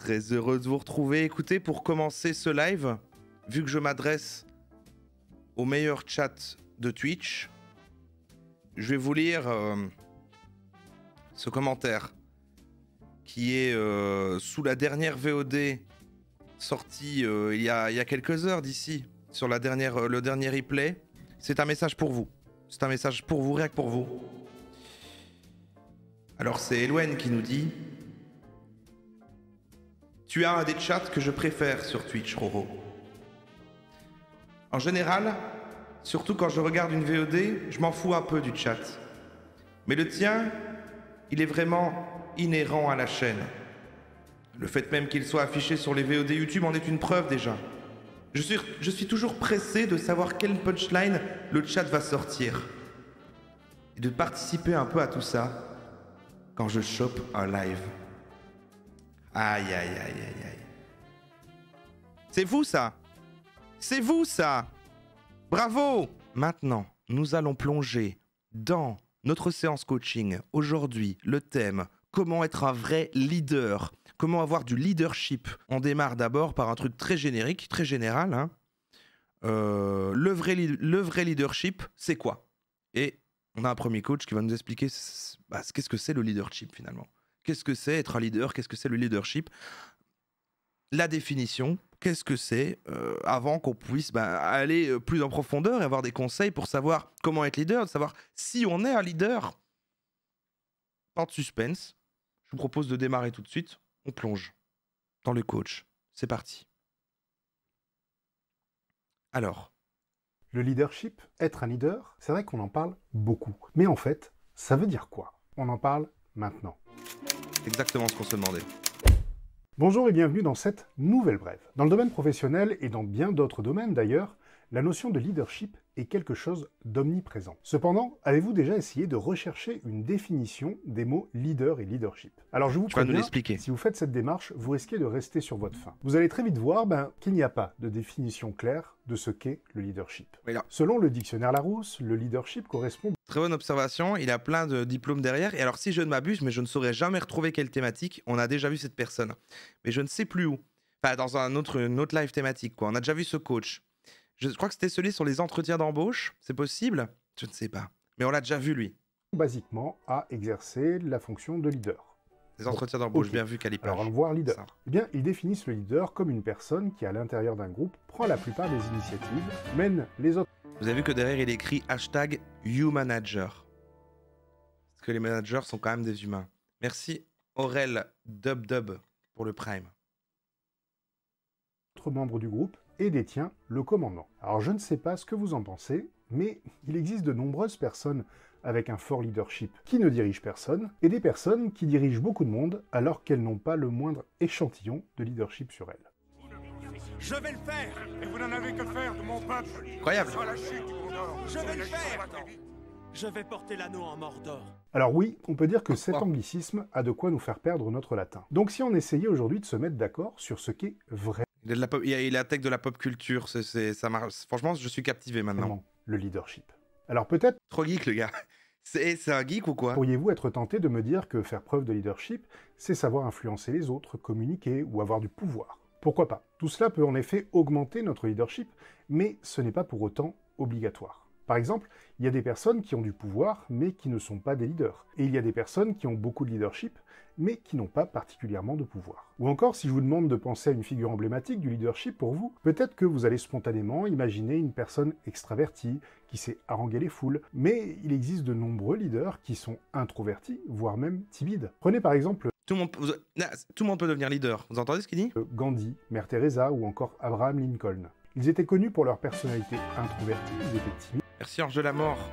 Très heureux de vous retrouver. Écoutez, pour commencer ce live, vu que je m'adresse au meilleur chat de Twitch, je vais vous lire ce commentaire qui est sous la dernière VOD sortie il y a quelques heures d'ici, sur le dernier replay. C'est un message pour vous. C'est un message pour vous, rien que pour vous. Alors c'est Elouen qui nous dit: tu as un des chats que je préfère sur Twitch, Roro. En général, surtout quand je regarde une VOD, je m'en fous un peu du chat. Mais le tien, il est vraiment inhérent à la chaîne. Le fait même qu'il soit affiché sur les VOD YouTube en est une preuve déjà. Je suis toujours pressé de savoir quelle punchline le chat va sortir. Et de participer un peu à tout ça quand je chope un live. Aïe, aïe, aïe, aïe, aïe. C'est vous ça? C'est vous ça? Bravo! Maintenant, nous allons plonger dans notre séance coaching. Aujourd'hui, le thème: comment être un vrai leader? Comment avoir du leadership? On démarre d'abord par un truc très générique, très général. Hein. Le vrai leadership, c'est quoi? Et on a un premier coach qui va nous expliquer qu'est-ce que c'est le leadership finalement. Qu'est-ce que c'est être un leader? Qu'est-ce que c'est le leadership? La définition, qu'est-ce que c'est avant qu'on puisse aller plus en profondeur et avoir des conseils pour savoir comment être leader, de savoir si on est un leader. Pas de suspense. Je vous propose de démarrer tout de suite. On plonge dans le coach. C'est parti. Alors. Le leadership, être un leader, c'est vrai qu'on en parle beaucoup. Mais en fait, ça veut dire quoi? On en parle maintenant. Exactement ce qu'on se demandait. Bonjour et bienvenue dans cette nouvelle brève. Dans le domaine professionnel et dans bien d'autres domaines d'ailleurs, la notion de leadership est quelque chose d'omniprésent. Cependant, avez-vous déjà essayé de rechercher une définition des mots leader et leadership? Alors je vous préviens, si vous faites cette démarche, vous risquez de rester sur votre faim. Vous allez très vite voir qu'il n'y a pas de définition claire de ce qu'est le leadership. Oui, selon le dictionnaire Larousse, le leadership correspond... Très bonne observation, il a plein de diplômes derrière. Et alors si je ne m'abuse, mais je ne saurais jamais retrouver quelle thématique, on a déjà vu cette personne. Mais je ne sais plus où. Enfin, dans une autre live thématique, quoi. On a déjà vu ce coach. Je crois que c'était celui sur les entretiens d'embauche, c'est possible? Je ne sais pas. Mais on l'a déjà vu, lui. Basiquement, à exercer la fonction de leader. Les entretiens d'embauche, bien vu, Calipage. Alors, on va voir leader. Eh bien, ils définissent le leader comme une personne qui, à l'intérieur d'un groupe, prend la plupart des initiatives, mène les autres... Vous avez vu que derrière, il écrit #YouManager. Parce que les managers sont quand même des humains. Merci, Aurel Dub pour le Prime. Autres membres du groupe et détient le commandement. Alors je ne sais pas ce que vous en pensez, mais il existe de nombreuses personnes avec un fort leadership qui ne dirigent personne, et des personnes qui dirigent beaucoup de monde alors qu'elles n'ont pas le moindre échantillon de leadership sur elles. Je vais le faire, et vous n'en avez que faire de mon peuple. Incroyable. La chute du Mordor. Je vais le faire. Je vais porter l'anneau en Mordor. Alors oui, on peut dire que cet anglicisme a de quoi nous faire perdre notre latin. Donc si on essayait aujourd'hui de se mettre d'accord sur ce qu'est vrai... Il a tech de la pop culture, ça marche. Franchement, je suis captivé maintenant. Le leadership. Alors peut-être... Trop geek, le gars. C'est un geek ou quoi? Pourriez-vous être tenté de me dire que faire preuve de leadership, c'est savoir influencer les autres, communiquer ou avoir du pouvoir? Pourquoi pas? Tout cela peut en effet augmenter notre leadership, mais ce n'est pas pour autant obligatoire. Par exemple, il y a des personnes qui ont du pouvoir, mais qui ne sont pas des leaders. Et il y a des personnes qui ont beaucoup de leadership, mais qui n'ont pas particulièrement de pouvoir. Ou encore, si je vous demande de penser à une figure emblématique du leadership pour vous, peut-être que vous allez spontanément imaginer une personne extravertie, qui sait haranguer les foules, mais il existe de nombreux leaders qui sont introvertis, voire même timides. Prenez par exemple... Tout le monde peut devenir leader, vous entendez ce qu'il dit? Gandhi, Mère Teresa ou encore Abraham Lincoln. Ils étaient connus pour leur personnalité introvertie, ils étaient timides. Merci Ange de la Mort.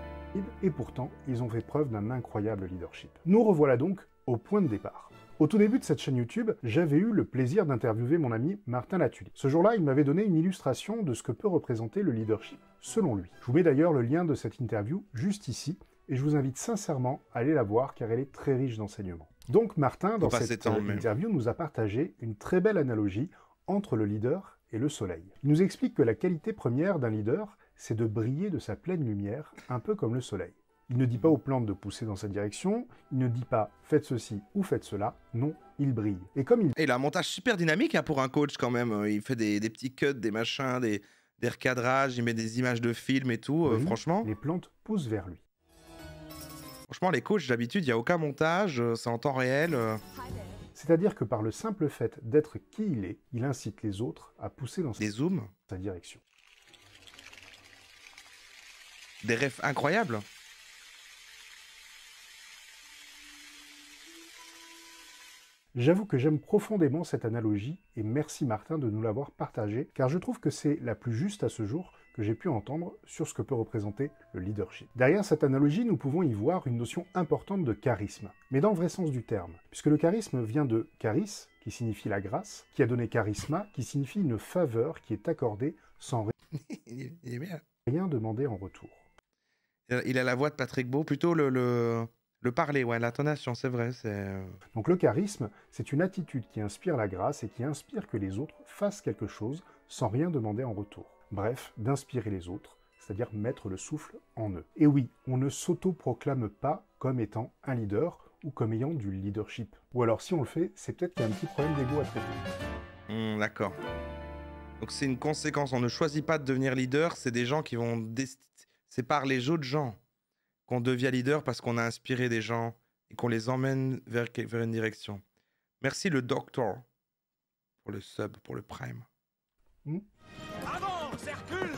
Et pourtant, ils ont fait preuve d'un incroyable leadership. Nous revoilà donc au point de départ. Au tout début de cette chaîne YouTube, j'avais eu le plaisir d'interviewer mon ami Martin Latully. Ce jour-là, il m'avait donné une illustration de ce que peut représenter le leadership, selon lui. Je vous mets d'ailleurs le lien de cette interview juste ici, et je vous invite sincèrement à aller la voir car elle est très riche d'enseignements. Donc Martin, dans cette interview, nous a partagé une très belle analogie entre le leader et le soleil. Il nous explique que la qualité première d'un leader, c'est de briller de sa pleine lumière, un peu comme le soleil. Il ne dit pas aux plantes de pousser dans cette direction, il ne dit pas « faites ceci ou faites cela », non, il brille. Et comme il Et il a un montage super dynamique hein, pour un coach quand même. Il fait des petits cuts, des machins, des recadrages, il met des images de films et tout. brille, Franchement, les plantes poussent vers lui. les coachs, d'habitude, il n'y a aucun montage, c'est en temps réel. C'est-à-dire que par le simple fait d'être qui il incite les autres à pousser dans Des zooms, sa direction. des refs incroyables. J'avoue que j'aime profondément cette analogie, et merci Martin de nous l'avoir partagée, car je trouve que c'est la plus juste à ce jour que j'ai pu entendre sur ce que peut représenter le leadership. Derrière cette analogie, nous pouvons y voir une notion importante de charisme, mais dans le vrai sens du terme, puisque le charisme vient de charis, qui signifie la grâce, qui a donné charisma, qui signifie une faveur qui est accordée sans Il est bien. rien demander en retour. Il a la voix de Patrick Beau, plutôt le parler, ouais, l'intonation, c'est vrai. Donc le charisme, c'est une attitude qui inspire la grâce et qui inspire que les autres fassent quelque chose sans rien demander en retour. Bref, d'inspirer les autres, c'est-à-dire mettre le souffle en eux. Et oui, on ne s'auto-proclame pas comme étant un leader ou comme ayant du leadership. Ou alors si on le fait, c'est peut-être qu'il y a un petit problème d'ego à traiter. D'accord. Donc c'est une conséquence, on ne choisit pas de devenir leader, c'est des gens qui vont... C'est par les autres gens qu'on devient leader parce qu'on a inspiré des gens et qu'on les emmène vers une direction. Merci le docteur pour le sub, pour le prime. Avance, Hercule,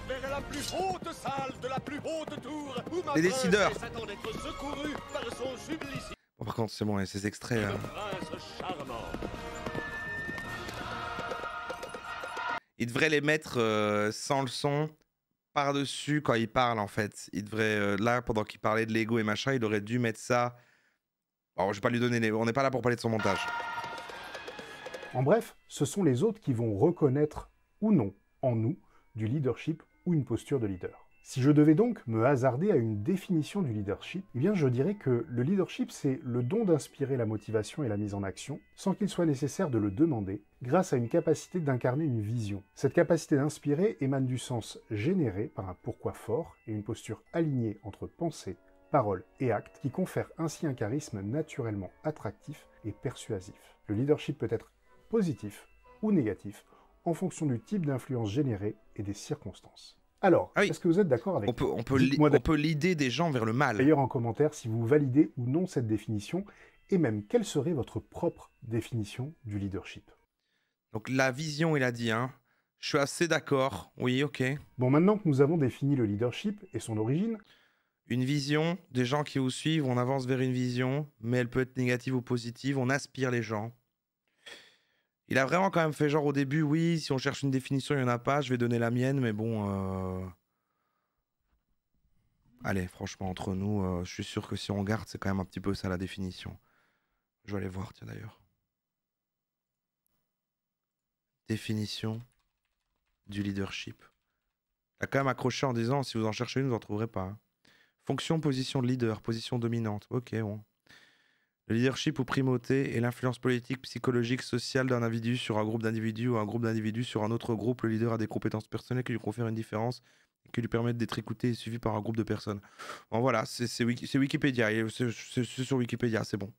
vers la plus haute salle de la plus haute tour, où ma Les décideurs. princesse attend d'être secourue par son sublicieux Bon, par contre, c'est bon, ces extraits... prince charmant. Il devrait les mettre sans le son, par-dessus quand il parle, en fait. Il devrait... là, pendant qu'il parlait de Lego et machin, il aurait dû mettre ça... Bon, je vais pas lui donner les... On n'est pas là pour parler de son montage. En bref, ce sont les autres qui vont reconnaître ou non en nous du leadership ou une posture de leader. Si je devais donc me hasarder à une définition du leadership, eh bien je dirais que le leadership c'est le don d'inspirer la motivation et la mise en action, sans qu'il soit nécessaire de le demander, grâce à une capacité d'incarner une vision. Cette capacité d'inspirer émane du sens généré par un pourquoi fort et une posture alignée entre pensée, parole et acte, qui confère ainsi un charisme naturellement attractif et persuasif. Le leadership peut être positif ou négatif, en fonction du type d'influence générée et des circonstances. Alors, est-ce que vous êtes d'accord avec moi? On peut leader des gens vers le mal. D'ailleurs en commentaire si vous validez ou non cette définition, et même quelle serait votre propre définition du leadership. Donc la vision, il a dit, hein. Je suis assez d'accord, oui, ok. Bon, maintenant que nous avons défini le leadership et son origine... Une vision, des gens qui vous suivent, on avance vers une vision, mais elle peut être négative ou positive, on inspire les gens. Il a vraiment quand même fait genre au début, oui, si on cherche une définition, il n'y en a pas, je vais donner la mienne, mais bon... Allez, franchement, entre nous, je suis sûr que si on regarde, c'est quand même un petit peu ça la définition. Je vais aller voir, tiens d'ailleurs. Définition du leadership. Il a quand même accroché en disant, si vous en cherchez une, vous n'en trouverez pas. Hein. Fonction, position de leader, position dominante. Ok, bon. Le leadership ou primauté est l'influence politique, psychologique, sociale d'un individu sur un groupe d'individus ou un groupe d'individus sur un autre groupe. Le leader a des compétences personnelles qui lui confèrent une différence et qui lui permettent d'être écouté et suivi par un groupe de personnes. Bon voilà, c'est Wikipédia. C'est sur Wikipédia, c'est bon.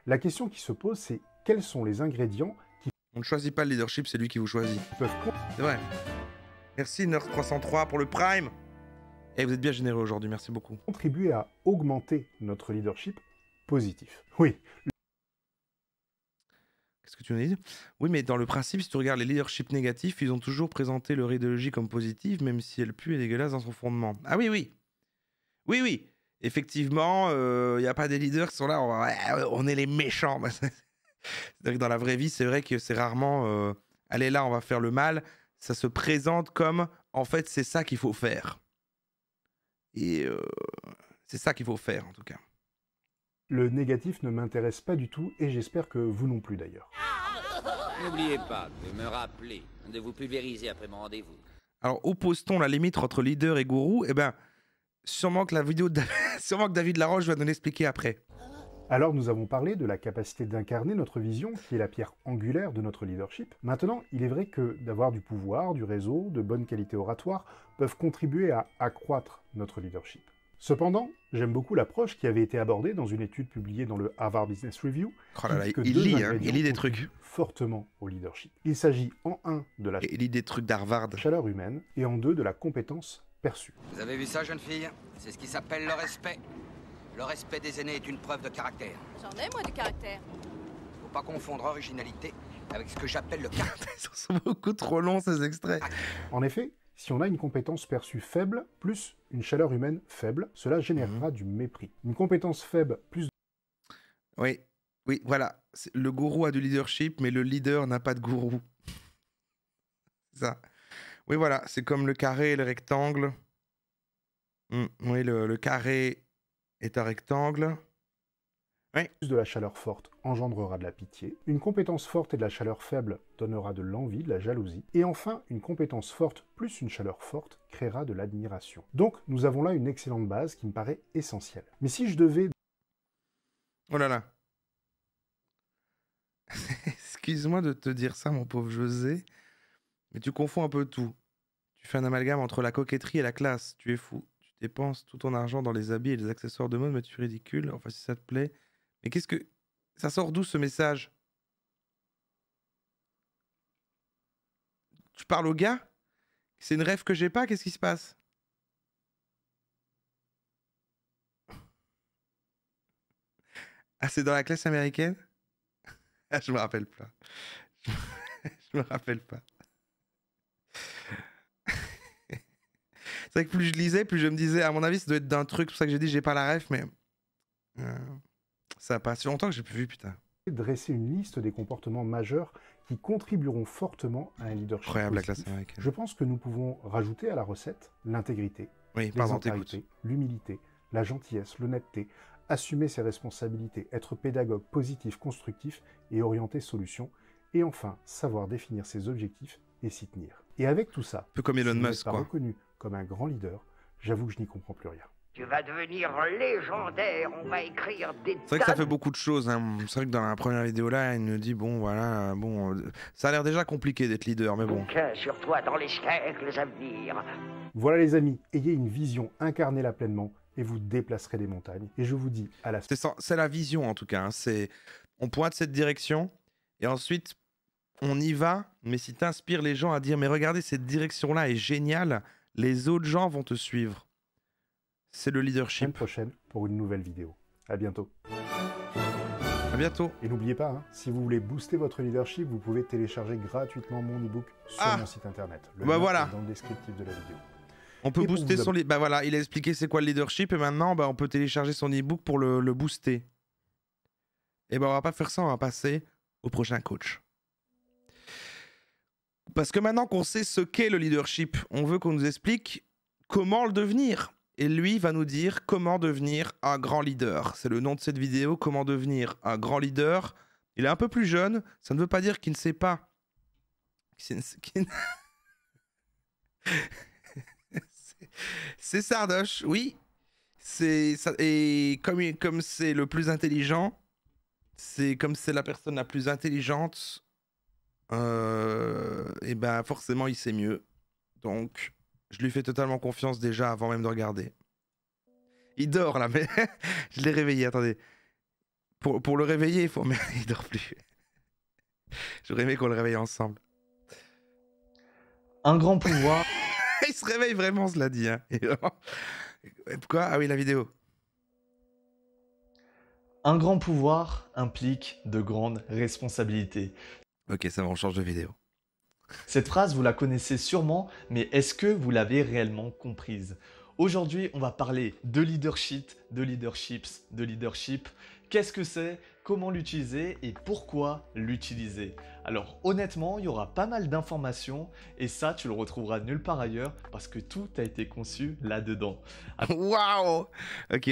La question qui se pose, c'est quels sont les ingrédients qui... On ne choisit pas le leadership, c'est lui qui vous choisit. peuvent... C'est vrai. Merci Nerd303 pour le Prime. Et vous êtes bien généreux aujourd'hui, merci beaucoup. Contribuer à augmenter notre leadership positif. Oui. Qu'est-ce que tu me dis? Oui, mais dans le principe, si tu regardes les leaderships négatifs, ils ont toujours présenté leur idéologie comme positive, même si elle pue et dégueulasse dans son fondement. Ah oui, oui. Oui, oui. Effectivement, il n'y a pas des leaders qui sont là, on est les méchants. C'est-à-dire que dans la vraie vie, c'est vrai que c'est rarement allez là, on va faire le mal. Ça se présente comme, en fait, c'est ça qu'il faut faire. Et c'est ça qu'il faut faire, en tout cas. Le négatif ne m'intéresse pas du tout, et j'espère que vous non plus d'ailleurs. N'oubliez pas de me rappeler de vous pulvériser après mon rendez-vous. Alors, oppose-t-on la limite entre leader et gourou? Eh bien, sûrement que sûrement que David Laroche va nous l'expliquer après. Alors nous avons parlé de la capacité d'incarner notre vision, qui est la pierre angulaire de notre leadership. Maintenant, il est vrai que d'avoir du pouvoir, du réseau, de bonnes qualités oratoires, peuvent contribuer à accroître notre leadership. Cependant, j'aime beaucoup l'approche qui avait été abordée dans une étude publiée dans le Harvard Business Review. Oh là là, qui dit que il deux lit, hein, ingrédients il lit des contribuent trucs. fortement au leadership. Il s'agit en un de la Et il lit des trucs d'Harvard. chaleur humaine et en deux de la compétence perçue. Vous avez vu ça, jeune fille? C'est ce qui s'appelle le respect. Le respect des aînés est une preuve de caractère. J'en ai, moi, du caractère. Faut pas confondre originalité avec ce que j'appelle le caractère. Ils sont beaucoup trop longs ces extraits. En effet, si on a une compétence perçue faible plus une chaleur humaine faible, cela générera du mépris. Une compétence faible plus Oui, oui, voilà. Le gourou a du leadership, mais le leader n'a pas de gourou. C'est ça. Oui, voilà, c'est comme le carré et le rectangle. Oui, le carré est un rectangle. de la chaleur forte engendrera de la pitié. Une compétence forte et de la chaleur faible donnera de l'envie, de la jalousie. Et enfin, une compétence forte plus une chaleur forte créera de l'admiration. Donc, nous avons là une excellente base qui me paraît essentielle. Mais si je devais Oh là là. Excuse-moi de te dire ça, mon pauvre José, mais tu confonds un peu tout. Tu fais un amalgame entre la coquetterie et la classe. Tu es fou. Tu dépenses tout ton argent dans les habits et les accessoires de mode, mais tu es ridicule. Enfin, si ça te plaît. Mais qu'est-ce que... Ça sort d'où, ce message? Tu parles au gars? C'est une rêve que j'ai pas? Qu'est-ce qui se passe? Ah, c'est dans la classe américaine? Ah, je me rappelle pas. Je me rappelle pas. C'est vrai que plus je lisais, plus je me disais, à mon avis, ça doit être d'un truc. C'est pour ça que j'ai dit, j'ai pas la ref, mais ça a pas si longtemps que j'ai plus vu, putain. dresser une liste des comportements majeurs qui contribueront fortement à un leadership Incroyable la positif, classe américaine. je pense que nous pouvons rajouter à la recette l'intégrité, Oui, pardon, t'écoutes. l'exemplarité, l'humilité, la gentillesse, l'honnêteté, assumer ses responsabilités, être pédagogue, positif, constructif et orienter solutions, et enfin savoir définir ses objectifs et s'y tenir. Et avec tout ça, Un peu comme Elon si vous n'êtes Musk, pas quoi. reconnu comme un grand leader, j'avoue que je n'y comprends plus rien. Tu vas devenir légendaire, on va écrire des C'est vrai que ça fait beaucoup de choses. Hein. C'est vrai que dans la première vidéo là, il nous dit bon, voilà, bon, ça a l'air déjà compliqué d'être leader, mais bon. bouquins sur toi dans les siècles à venir. Voilà les amis, ayez une vision, incarnez-la pleinement, et vous déplacerez des montagnes. Et je vous dis à la C'est la vision en tout cas. Hein. On pointe cette direction et ensuite on y va. Mais si tu inspires les gens à dire mais regardez, cette direction-là est géniale, les autres gens vont te suivre. C'est le semaine leadership. prochaine pour une nouvelle vidéo. À bientôt. À bientôt. Et n'oubliez pas, hein, si vous voulez booster votre leadership, vous pouvez télécharger gratuitement mon e-book sur mon site internet. Le Bah lien voilà. est dans le descriptif de la vidéo. On peut Et pour booster vous son leadership. Bah voilà, il a expliqué c'est quoi le leadership et maintenant bah, on peut télécharger son e-book pour le booster. Et ben on va pas faire ça, on va passer au prochain coach. Parce que maintenant qu'on sait ce qu'est le leadership, on veut qu'on nous explique comment le devenir. Et lui va nous dire comment devenir un grand leader. C'est le nom de cette vidéo, comment devenir un grand leader. Il est un peu plus jeune, ça ne veut pas dire qu'il ne sait pas. C'est Sardoche, oui. Et comme c'est le plus intelligent, comme c'est la personne la plus intelligente, et ben forcément il sait mieux. Donc je lui fais totalement confiance déjà avant même de regarder. Il dort là, mais je l'ai réveillé. Attendez, pour le réveiller, il faut. Mais il dort plus. J'aurais aimé qu'on le réveille ensemble. Un grand pouvoir. Il se réveille vraiment, cela dit. Hein. Pourquoi? Ah oui, la vidéo. Un grand pouvoir implique de grandes responsabilités. Ok, ça va, on change de vidéo. Cette phrase, vous la connaissez sûrement, mais est-ce que vous l'avez réellement comprise? Aujourd'hui, on va parler de leadership, de leaderships, de leadership. Qu'est-ce que c'est? Comment l'utiliser et pourquoi l'utiliser? Alors honnêtement, il y aura pas mal d'informations et ça, tu le retrouveras nulle part ailleurs parce que tout a été conçu là-dedans. Waouh! Ok.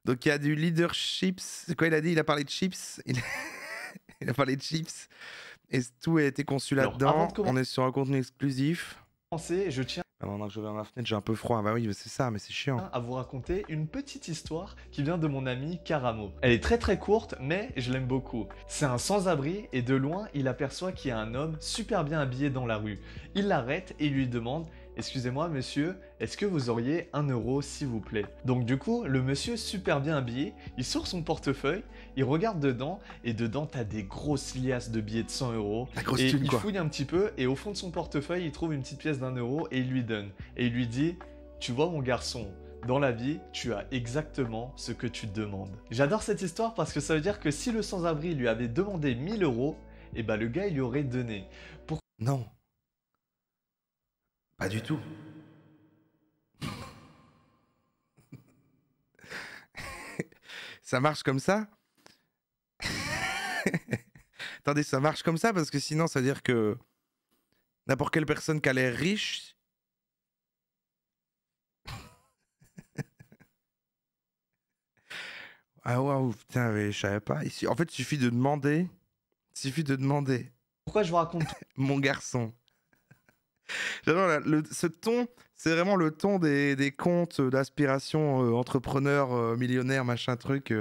Donc il y a du leadership. C'est quoi il a dit? Il a parlé de chips. Il a parlé de chips. Et tout a été conçu là-dedans. On est sur un contenu exclusif. Je tiens Maintenant que je vais dans la fenêtre, j'ai un peu froid. Bah oui, c'est ça, mais c'est chiant. à vous raconter une petite histoire qui vient de mon ami Karamo. Elle est très courte, mais je l'aime beaucoup. C'est un sans-abri et de loin, il aperçoit qu'il y a un homme super bien habillé dans la rue. Il l'arrête et lui demande « excusez-moi monsieur, est-ce que vous auriez 1 euro s'il vous plaît? Donc du coup, le monsieur super bien habillé, il sort son portefeuille, il regarde dedans, et dedans t'as des grosses liasses de billets de 100 euros. La grosse Et thune, il quoi. fouille un petit peu, et au fond de son portefeuille, il trouve une petite pièce d'1 euro, et il lui donne. Et il lui dit, tu vois mon garçon, dans la vie, tu as exactement ce que tu demandes. J'adore cette histoire parce que ça veut dire que si le sans-abri lui avait demandé 1000 euros, et bah le gars il lui aurait donné. Non. Pas du tout. Ça marche comme ça? Attendez, ça marche comme ça parce que sinon ça veut dire que n'importe quelle personne qui a l'air riche... Ah waouh, putain, mais je savais pas. En fait, il suffit de demander. Il suffit de demander. Pourquoi je vous raconte Mon garçon. J'adore ce ton, c'est vraiment le ton des contes d'aspiration entrepreneur, millionnaire, machin truc.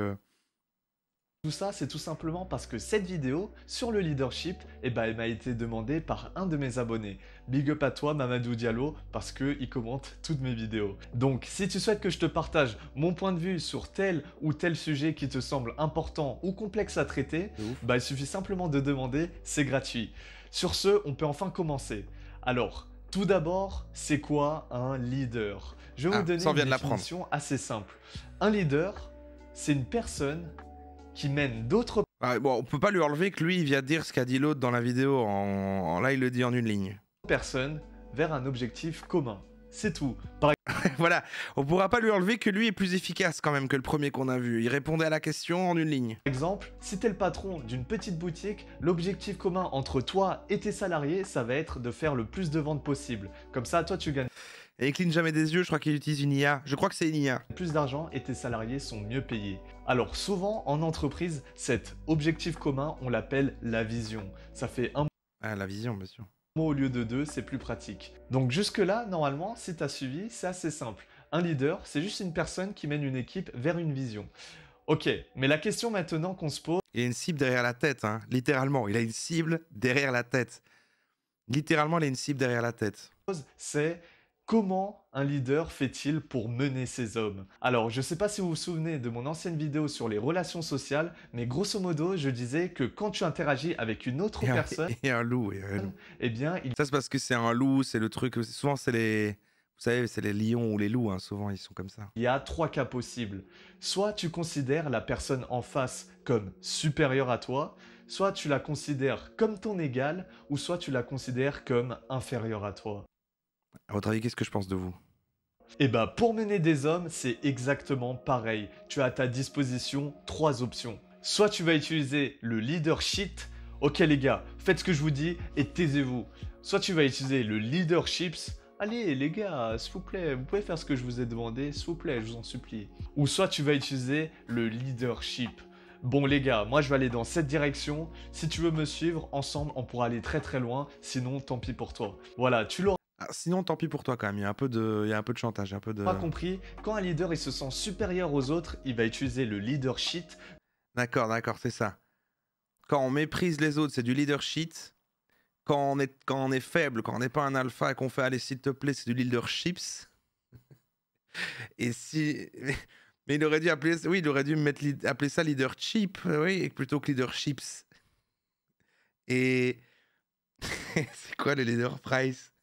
tout ça? C'est tout simplement parce que cette vidéo sur le leadership, eh ben, elle m'a été demandée par un de mes abonnés. Big up à toi Mamadou Diallo parce qu'il commente toutes mes vidéos. Donc si tu souhaites que je te partage mon point de vue sur tel ou tel sujet qui te semble important ou complexe à traiter, bah, il suffit simplement de demander, c'est gratuit. Sur ce, on peut enfin commencer. Alors, tout d'abord, c'est quoi un leader? Je vais vous donner une définition assez simple. Un leader, c'est une personne qui mène d'autres Bon, on peut pas lui enlever que lui, il vient dire ce qu'a dit l'autre dans la vidéo. Là, il le dit en une ligne. personnes vers un objectif commun. C'est tout. Par Voilà, on pourra pas lui enlever que lui est plus efficace quand même que le premier qu'on a vu. Il répondait à la question en une ligne. exemple, si t'es le patron d'une petite boutique, l'objectif commun entre toi et tes salariés, ça va être de faire le plus de ventes possible. Comme ça, toi, tu gagnes Et il cligne jamais des yeux, je crois qu'il utilise une IA. Je crois que c'est une IA. plus d'argent et tes salariés sont mieux payés. Alors souvent, en entreprise, cet objectif commun, on l'appelle la vision. Ça fait un Ah, la vision, bien sûr. mot au lieu de 2, c'est plus pratique. Donc jusque-là, normalement, si tu as suivi, c'est assez simple. Un leader, c'est juste une personne qui mène une équipe vers une vision. Ok, mais la question maintenant qu'on se pose... Il a une cible derrière la tête, hein. Littéralement. Il a une cible derrière la tête. Littéralement, il a une cible derrière la tête. C'est comment un leader fait-il pour mener ses hommes? Alors, je ne sais pas si vous vous souvenez de mon ancienne vidéo sur les relations sociales, mais grosso modo, je disais que quand tu interagis avec une autre personne, Et un loup. eh bien, il Ça, c'est parce que c'est un loup, c'est le truc... Souvent, c'est les... Vous savez, c'est les lions ou les loups, hein. Souvent, ils sont comme ça. y a 3 cas possibles. Soit tu considères la personne en face comme supérieure à toi, soit tu la considères comme ton égal, ou soit tu la considères comme inférieure à toi. À votre avis, qu'est-ce que je pense de vous? Et bah pour mener des hommes, c'est exactement pareil. Tu as à ta disposition 3 options. Soit tu vas utiliser le leadership. Ok les gars, faites ce que je vous dis et taisez-vous. Soit tu vas utiliser le leadership. Allez les gars, s'il vous plaît, vous pouvez faire ce que je vous ai demandé, s'il vous plaît, je vous en supplie. Ou soit tu vas utiliser le leadership. Bon les gars, moi je vais aller dans cette direction. Si tu veux me suivre, ensemble on pourra aller très très loin. Sinon, tant pis pour toi. Voilà, tu l'auras. Ah, sinon, tant pis pour toi quand même. Il y a un peu de chantage, un peu de... Pas compris, quand un leader il se sent supérieur aux autres, il va utiliser le leadership. D'accord, c'est ça. Quand on méprise les autres, c'est du leadership. Quand on est faible, quand on n'est pas un alpha et qu'on fait allez s'il te plaît, c'est du leadership. Et si... Mais il aurait dû appeler... Oui, il aurait dû appeler ça leadership, oui, plutôt que leaderships. Et... c'est quoi le leader price?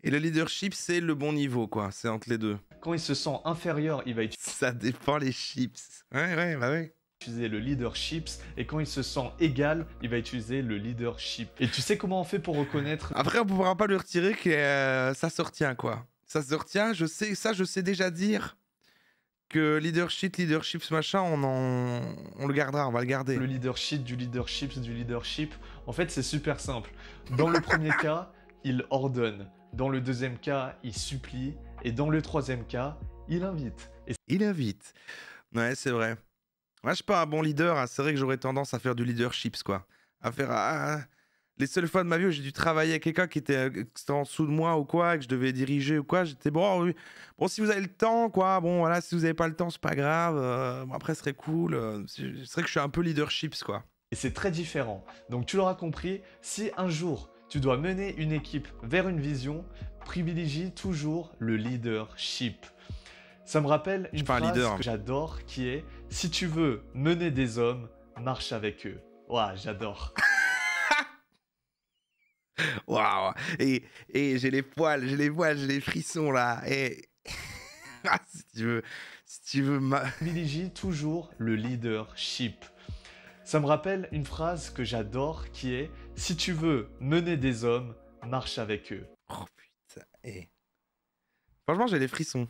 Et le leadership, c'est le bon niveau, quoi. C'est entre les deux. Quand il se sent inférieur, il va Ça dépend les chips. Ouais. utiliser le leadership. Et quand il se sent égal, il va utiliser le leadership. Et tu sais comment on fait pour reconnaître... Après, on ne pourra pas lui retirer que ça se retient, quoi. Ça se retient, je sais déjà dire que leadership, machin, on le gardera, on va le garder. Le leadership, du leadership. En fait, c'est super simple. Dans le premier cas, il ordonne. Dans le deuxième cas, il supplie. Et dans le troisième cas, il invite. Il invite. Ouais, c'est vrai. Moi, je suis pas un bon leader. Hein. C'est vrai que j'aurais tendance à faire du leadership, quoi. À faire... Les seules fois de ma vie où j'ai dû travailler avec quelqu'un qui était en dessous de moi ou quoi, que je devais diriger ou quoi, j'étais bon, oui. Bon, si vous avez le temps, quoi, bon, voilà, si vous n'avez pas le temps, c'est pas grave. Bon, après, ce serait cool. C'est vrai que je suis un peu leadership, quoi. Et c'est très différent. Donc, tu l'auras compris, si un jour, tu dois mener une équipe vers une vision, privilégie toujours le leadership. Ça me rappelle une phrase que j'adore qui est « Si tu veux mener des hommes, marche avec eux ». Ouah, j'adore. Waouh. Et j'ai les poils, j'ai les frissons là. Et si tu veux privilégie toujours le leadership. Ça me rappelle une phrase que j'adore qui est « Si tu veux mener des hommes, marche avec eux ». Oh putain. Franchement, j'ai les frissons.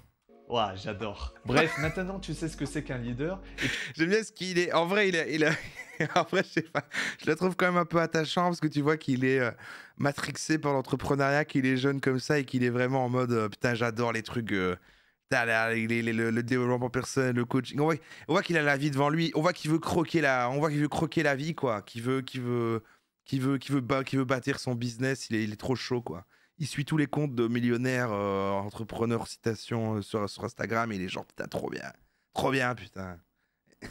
Ouah, j'adore. Bref, maintenant tu sais ce que c'est qu'un leader. J'aime bien ce qu'il est. En vrai, en vrai, je sais pas. Je le trouve quand même un peu attachant parce que tu vois qu'il est matrixé par l'entrepreneuriat, qu'il est jeune comme ça et qu'il est vraiment en mode putain, j'adore les trucs. Le développement personnel, le coaching. On voit qu'il a la vie devant lui. On voit qu'il veut croquer la vie, quoi. Qu'il veut bâtir son business. Il est trop chaud, quoi. Il suit tous les comptes de millionnaires, entrepreneurs, citations sur Instagram et il est genre putain, trop bien, putain.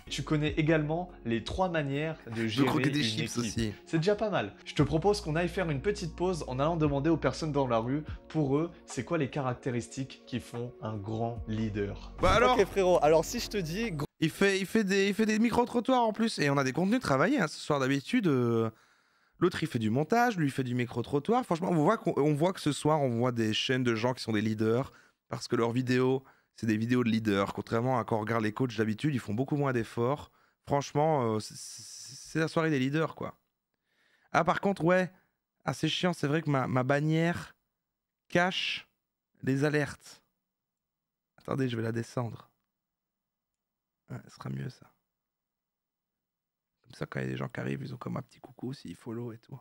Tu connais également les 3 manières de gérer une équipe. Aussi. C'est déjà pas mal. Je te propose qu'on aille faire une petite pause en allant demander aux personnes dans la rue, pour eux, c'est quoi les caractéristiques qui font un grand leader. Bah alors, ok frérot, alors si je te dis... Il fait des micro-trottoirs en plus et on a des contenus travaillés hein, ce soir d'habitude. L'autre il fait du montage, lui il fait du micro-trottoir. Franchement, on voit que ce soir on voit des chaînes de gens qui sont des leaders parce que leurs vidéos, c'est des vidéos de leaders. Contrairement à quand on regarde les coachs d'habitude, ils font beaucoup moins d'efforts. Franchement, c'est la soirée des leaders quoi. Ah par contre, ouais, c'est chiant, c'est vrai que ma bannière cache les alertes. Attendez, je vais la descendre. Ouais, ce sera mieux ça. Comme ça, quand il y a des gens qui arrivent, ils ont comme un petit coucou s'ils follow et tout.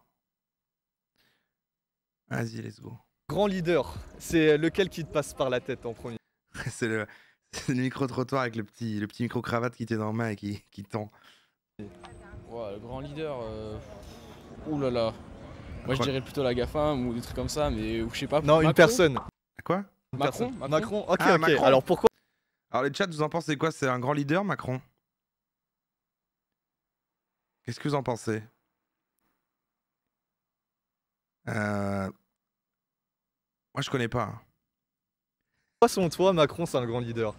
Vas-y, let's go. Grand leader, c'est lequel qui te passe par la tête en premier? C'est le micro-trottoir avec le petit micro-cravate qui tient dans la main et qui tend. Ouais, le grand leader, ouh là là. Moi je dirais plutôt la GAFAM ou des trucs comme ça, mais je sais pas. Non, Macron. une personne. Quoi? Macron. Ok, Ah, ok. Macron. Alors pourquoi? Alors les chats, vous en pensez quoi? C'est un grand leader, Macron? Qu'est-ce que vous en pensez? Moi, je connais pas. Pourquoi selon toi, Macron, c'est un grand leader?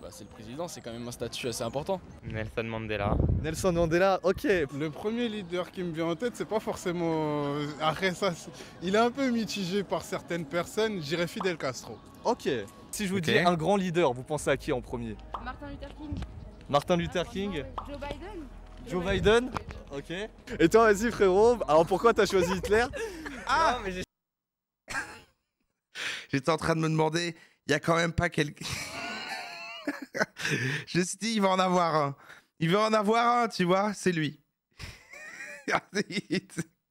Bah, c'est le président, c'est quand même un statut assez important. Nelson Mandela. Nelson Mandela, ok. Le premier leader qui me vient en tête, c'est pas forcément... Après ça, il est un peu mitigé par certaines personnes, je dirais Fidel Castro. Ok. Si je vous dis un grand leader, vous pensez à qui en premier? Martin Luther King. Martin Luther King. Joe Biden. Joe Biden. Ok. Et toi, vas-y frérot, alors pourquoi t'as choisi Hitler? Ah mais j'étais en train de me demander, il y a quand même pas quelqu'un... Je me suis dit, il va en avoir un. Il va en avoir un, tu vois, c'est lui.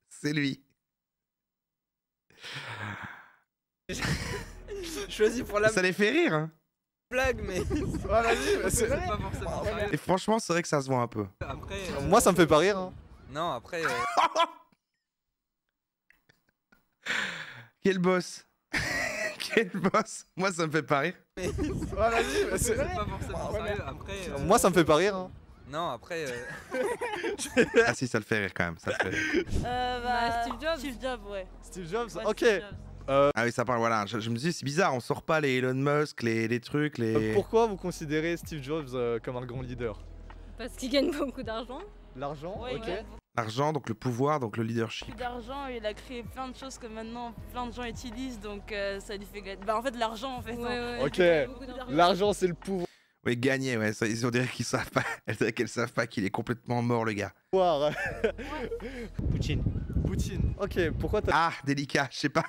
C'est lui. Choisi pour la Ça les fait rire, hein. blague, mais... Ah, vas-y, c'est pas forcément sérieux. Et franchement, c'est vrai que ça se voit un peu. Après, moi, ça me fait pas rire. Hein. Non, après... Quel boss. Quel boss. Moi, ça me fait pas rire. Ah, vas-y, c'est pas forcément sérieux. Après, moi, ça me fait pas rire. Hein. Non, après... Ah si, ça le fait rire quand même. Ça le fait rire. Steve Jobs. Steve Jobs, ouais. Steve Jobs, Ouais, ok. Steve Jobs. Ah oui, ça parle, voilà. Je me dis, c'est bizarre, on sort pas les Elon Musk, les trucs, les... Pourquoi vous considérez Steve Jobs comme un grand leader? Parce qu'il gagne beaucoup d'argent. L'argent, Ouais, ok. L'argent, donc le pouvoir, donc le leadership. Beaucoup d'argent, il a créé plein de choses que maintenant plein de gens utilisent, donc ça lui fait gagner. Bah en fait l'argent en fait. Ok. L'argent c'est le pouvoir. Oui, gagner, ouais. Ça, on dirait qu'ils savent pas. Elle dirait qu'elles savent pas qu'il est complètement mort, le gars. Poutine. Poutine. Ok, pourquoi t'as... Ah, délicat, je sais pas.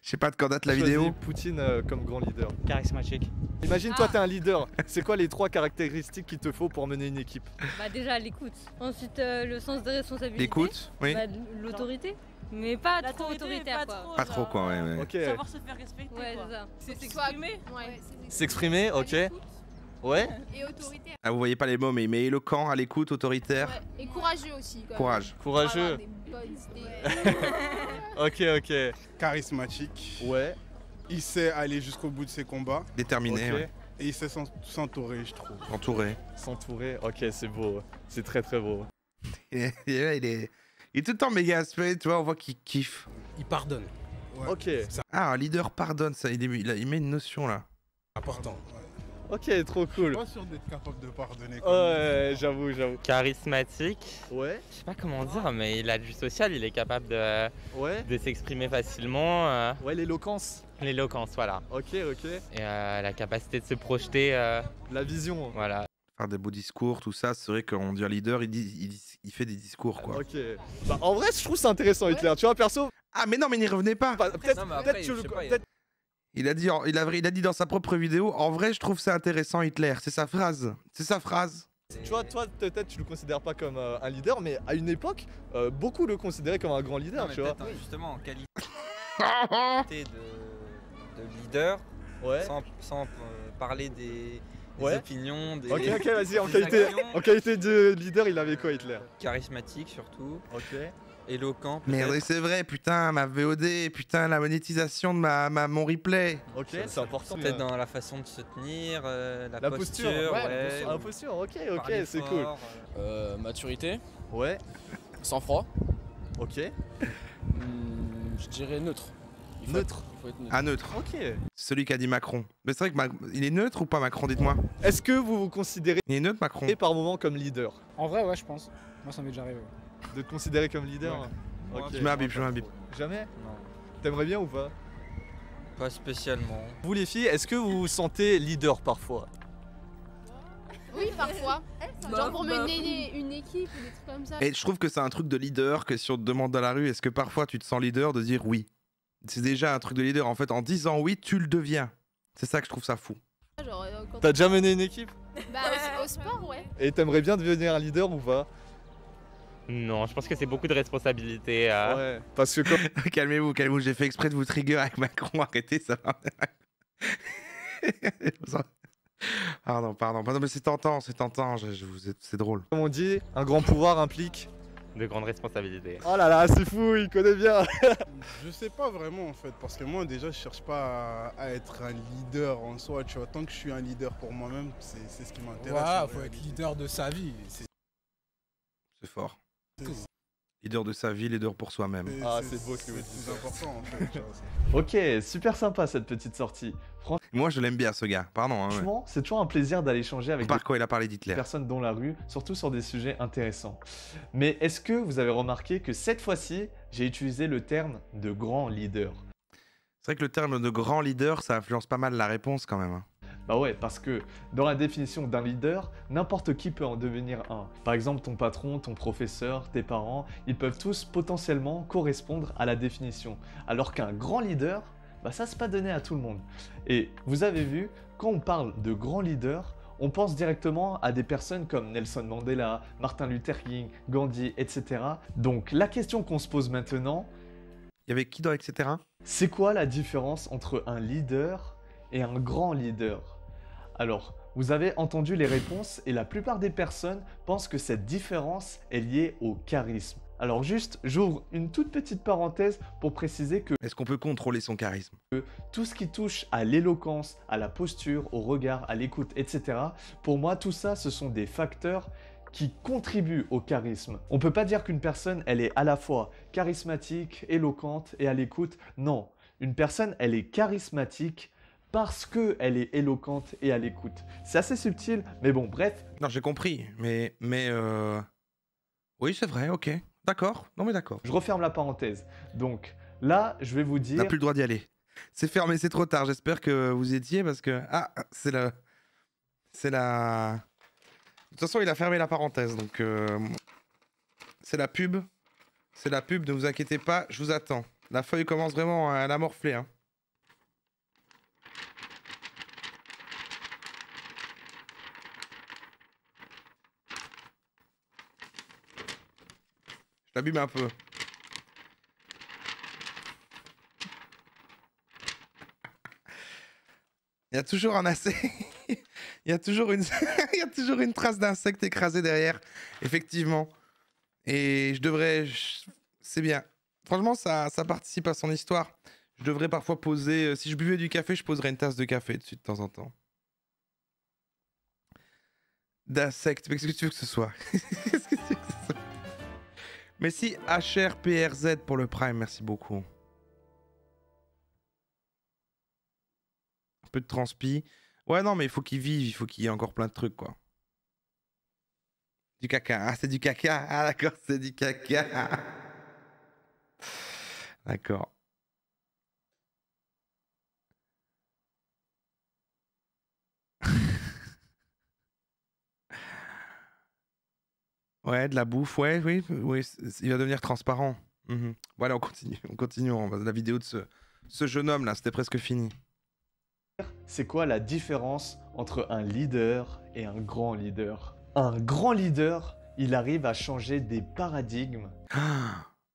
Je sais pas de quand date la vidéo. Poutine comme grand leader. Charismatique. Imagine toi t'es un leader. C'est quoi les 3 caractéristiques qu'il te faut pour mener une équipe? Bah déjà l'écoute. Ensuite le sens des responsabilités. L'écoute, oui. Bah, l'autorité. Mais pas trop autoritaire quoi. Pas trop quoi, ouais. Ok. Savoir se faire respecter. Ouais, c'est ça. C'est s'exprimer. Ouais, S'exprimer, ok. Ouais. Et autoritaire. Ah, vous voyez pas les mots, mais éloquent, à l'écoute, autoritaire. Ouais. Et courageux aussi. Quand Courage. même. Courageux. Ok, ok. Charismatique. Ouais. Il sait aller jusqu'au bout de ses combats. Déterminé, Ok. ouais. Et il sait s'entourer, je trouve. Entouré. S'entourer, ok, c'est beau. C'est très très beau. Il Il est tout le temps méga aspect, tu vois, on voit qu'il kiffe. Il pardonne. Ok. Ah, un leader pardonne, ça, il met une notion là. Important. Ok, trop cool. Je suis pas sûr d'être capable de pardonner. Ouais, j'avoue. Charismatique. Ouais. Je sais pas comment dire, mais il a du social, il est capable de s'exprimer facilement. Ouais, l'éloquence. L'éloquence, voilà. Ok. Et la capacité de se projeter. La vision. Voilà. Faire des beaux discours, tout ça, c'est vrai qu'on dit un leader, il fait des discours quoi. Ok. Bah, en vrai, je trouve ça intéressant, Hitler. Tu vois, perso. Ah, mais non, mais n'y revenez pas. Peut-être. Il a dit dans sa propre vidéo, en vrai, je trouve ça intéressant, Hitler. C'est sa phrase. C'est sa phrase. Tu vois, toi, peut-être tu le considères pas comme un leader, mais à une époque, beaucoup le considéraient comme un grand leader, Non, mais tu vois. justement, en qualité de leader, sans parler des opinions, des... Ok, vas-y, en des qualité de leader, il avait quoi, Hitler? Charismatique, surtout. Ok. Éloquent, Merde, c'est vrai, putain, ma VOD, putain, la monétisation de mon replay. Ok, c'est important. Peut-être dans la façon de se tenir, la posture. La posture, ok, c'est cool. Maturité. Ouais. Sang-froid. Ok. Je dirais neutre. Neutre. Il faut être neutre. Ah, neutre. Ok. C'est celui qui a dit Macron. Mais c'est vrai que il est neutre ou pas, Macron, dites-moi. Est-ce que vous vous considérez il est neutre, Macron par moment comme leader? En vrai, ouais, je pense. Moi, ça m'est déjà arrivé. De te considérer comme leader? Ouais. Ok. Je m'habille. Jamais? Non. T'aimerais bien ou pas? Pas spécialement. Vous les filles, est-ce que vous vous sentez leader parfois? Oui, parfois. Genre pour mener une équipe ou des trucs comme ça. Et je trouve que c'est un truc de leader que si on te demande dans la rue, est-ce que parfois tu te sens leader, de dire oui. C'est déjà un truc de leader. En fait, en disant oui, tu le deviens. C'est ça que je trouve ça fou. T'as déjà mené une équipe? Bah au sport, ouais. Et t'aimerais bien devenir un leader ou pas? Non, je pense que c'est beaucoup de responsabilités. Ouais, parce que comme... Calmez-vous, j'ai fait exprès de vous trigger avec Macron, arrêtez ça. Pardon, mais c'est tentant, c'est drôle. Comme on dit, un grand pouvoir implique... De grandes responsabilités. Oh là là, c'est fou, il connaît bien. Je sais pas vraiment en fait, parce que moi déjà je cherche pas à être un leader en soi, tu vois. Tant que je suis un leader pour moi-même, c'est ce qui m'intéresse. Voilà, faut être leader de sa vie. C'est fort. Leader de sa vie, leader pour soi-même. Ah, c'est beau ce que vous dites. C'est important en fait. Ok, super sympa cette petite sortie. Moi je l'aime bien ce gars, pardon. Franchement, c'est toujours un plaisir d'aller échanger avec par quoi il a parlé d'Hitler. Personnes dans la rue, surtout sur des sujets intéressants. Mais est-ce que vous avez remarqué que cette fois-ci, j'ai utilisé le terme de grand leader? C'est vrai que le terme de grand leader, ça influence pas mal la réponse quand même. Bah ouais, parce que dans la définition d'un leader, n'importe qui peut en devenir un. Par exemple, ton patron, ton professeur, tes parents, ils peuvent tous potentiellement correspondre à la définition. Alors qu'un grand leader, bah ça c'est pas donné à tout le monde. Et vous avez vu, quand on parle de grand leader, on pense directement à des personnes comme Nelson Mandela, Martin Luther King, Gandhi, etc. Donc la question qu'on se pose maintenant... Il y avait qui dans etc. C'est quoi la différence entre un leader et un grand leader? Alors, vous avez entendu les réponses et la plupart des personnes pensent que cette différence est liée au charisme. Alors juste, j'ouvre une toute petite parenthèse pour préciser que... Est-ce qu'on peut contrôler son charisme? Tout ce qui touche à l'éloquence, à la posture, au regard, à l'écoute, etc. Pour moi, tout ça, ce sont des facteurs qui contribuent au charisme. On peut pas dire qu'une personne, elle est à la fois charismatique, éloquente et à l'écoute. Non, une personne, elle est charismatique parce qu'elle est éloquente et à l'écoute. C'est assez subtil, mais bon, bref. Non, j'ai compris, mais oui, c'est vrai, ok. D'accord, non mais d'accord. Je referme la parenthèse. Donc, là, je vais vous dire... T'as plus le droit d'y aller. C'est fermé, c'est trop tard. J'espère que vous y étiez parce que... Ah, c'est la... De toute façon, il a fermé la parenthèse, donc... C'est la pub. C'est la pub, ne vous inquiétez pas, je vous attends. La feuille commence vraiment à la morfler, hein. Je l'abîme un peu. Il y a toujours un assez... Il y a toujours une... Il y a toujours une trace d'insecte écrasé derrière, effectivement. Et je devrais... C'est bien. Franchement, ça participe à son histoire. Je devrais parfois poser... Si je buvais du café, je poserais une tasse de café dessus de temps en temps. D'insectes. Mais qu'est-ce que tu veux que ce soit? Qu'est-ce que tu veux que ce soit? Merci HRPRZ pour le Prime, merci beaucoup. Un peu de transpi. Ouais, non, mais il faut qu'il vive, il faut qu'il y ait encore plein de trucs, quoi. Du caca. Ah, c'est du caca. Ah, d'accord, c'est du caca. D'accord. Ouais, de la bouffe, ouais, oui, oui, il va devenir transparent. Voilà, on continue, la vidéo de ce jeune homme là, c'était presque fini. C'est quoi la différence entre un leader et un grand leader? Un grand leader, il arrive à changer des paradigmes.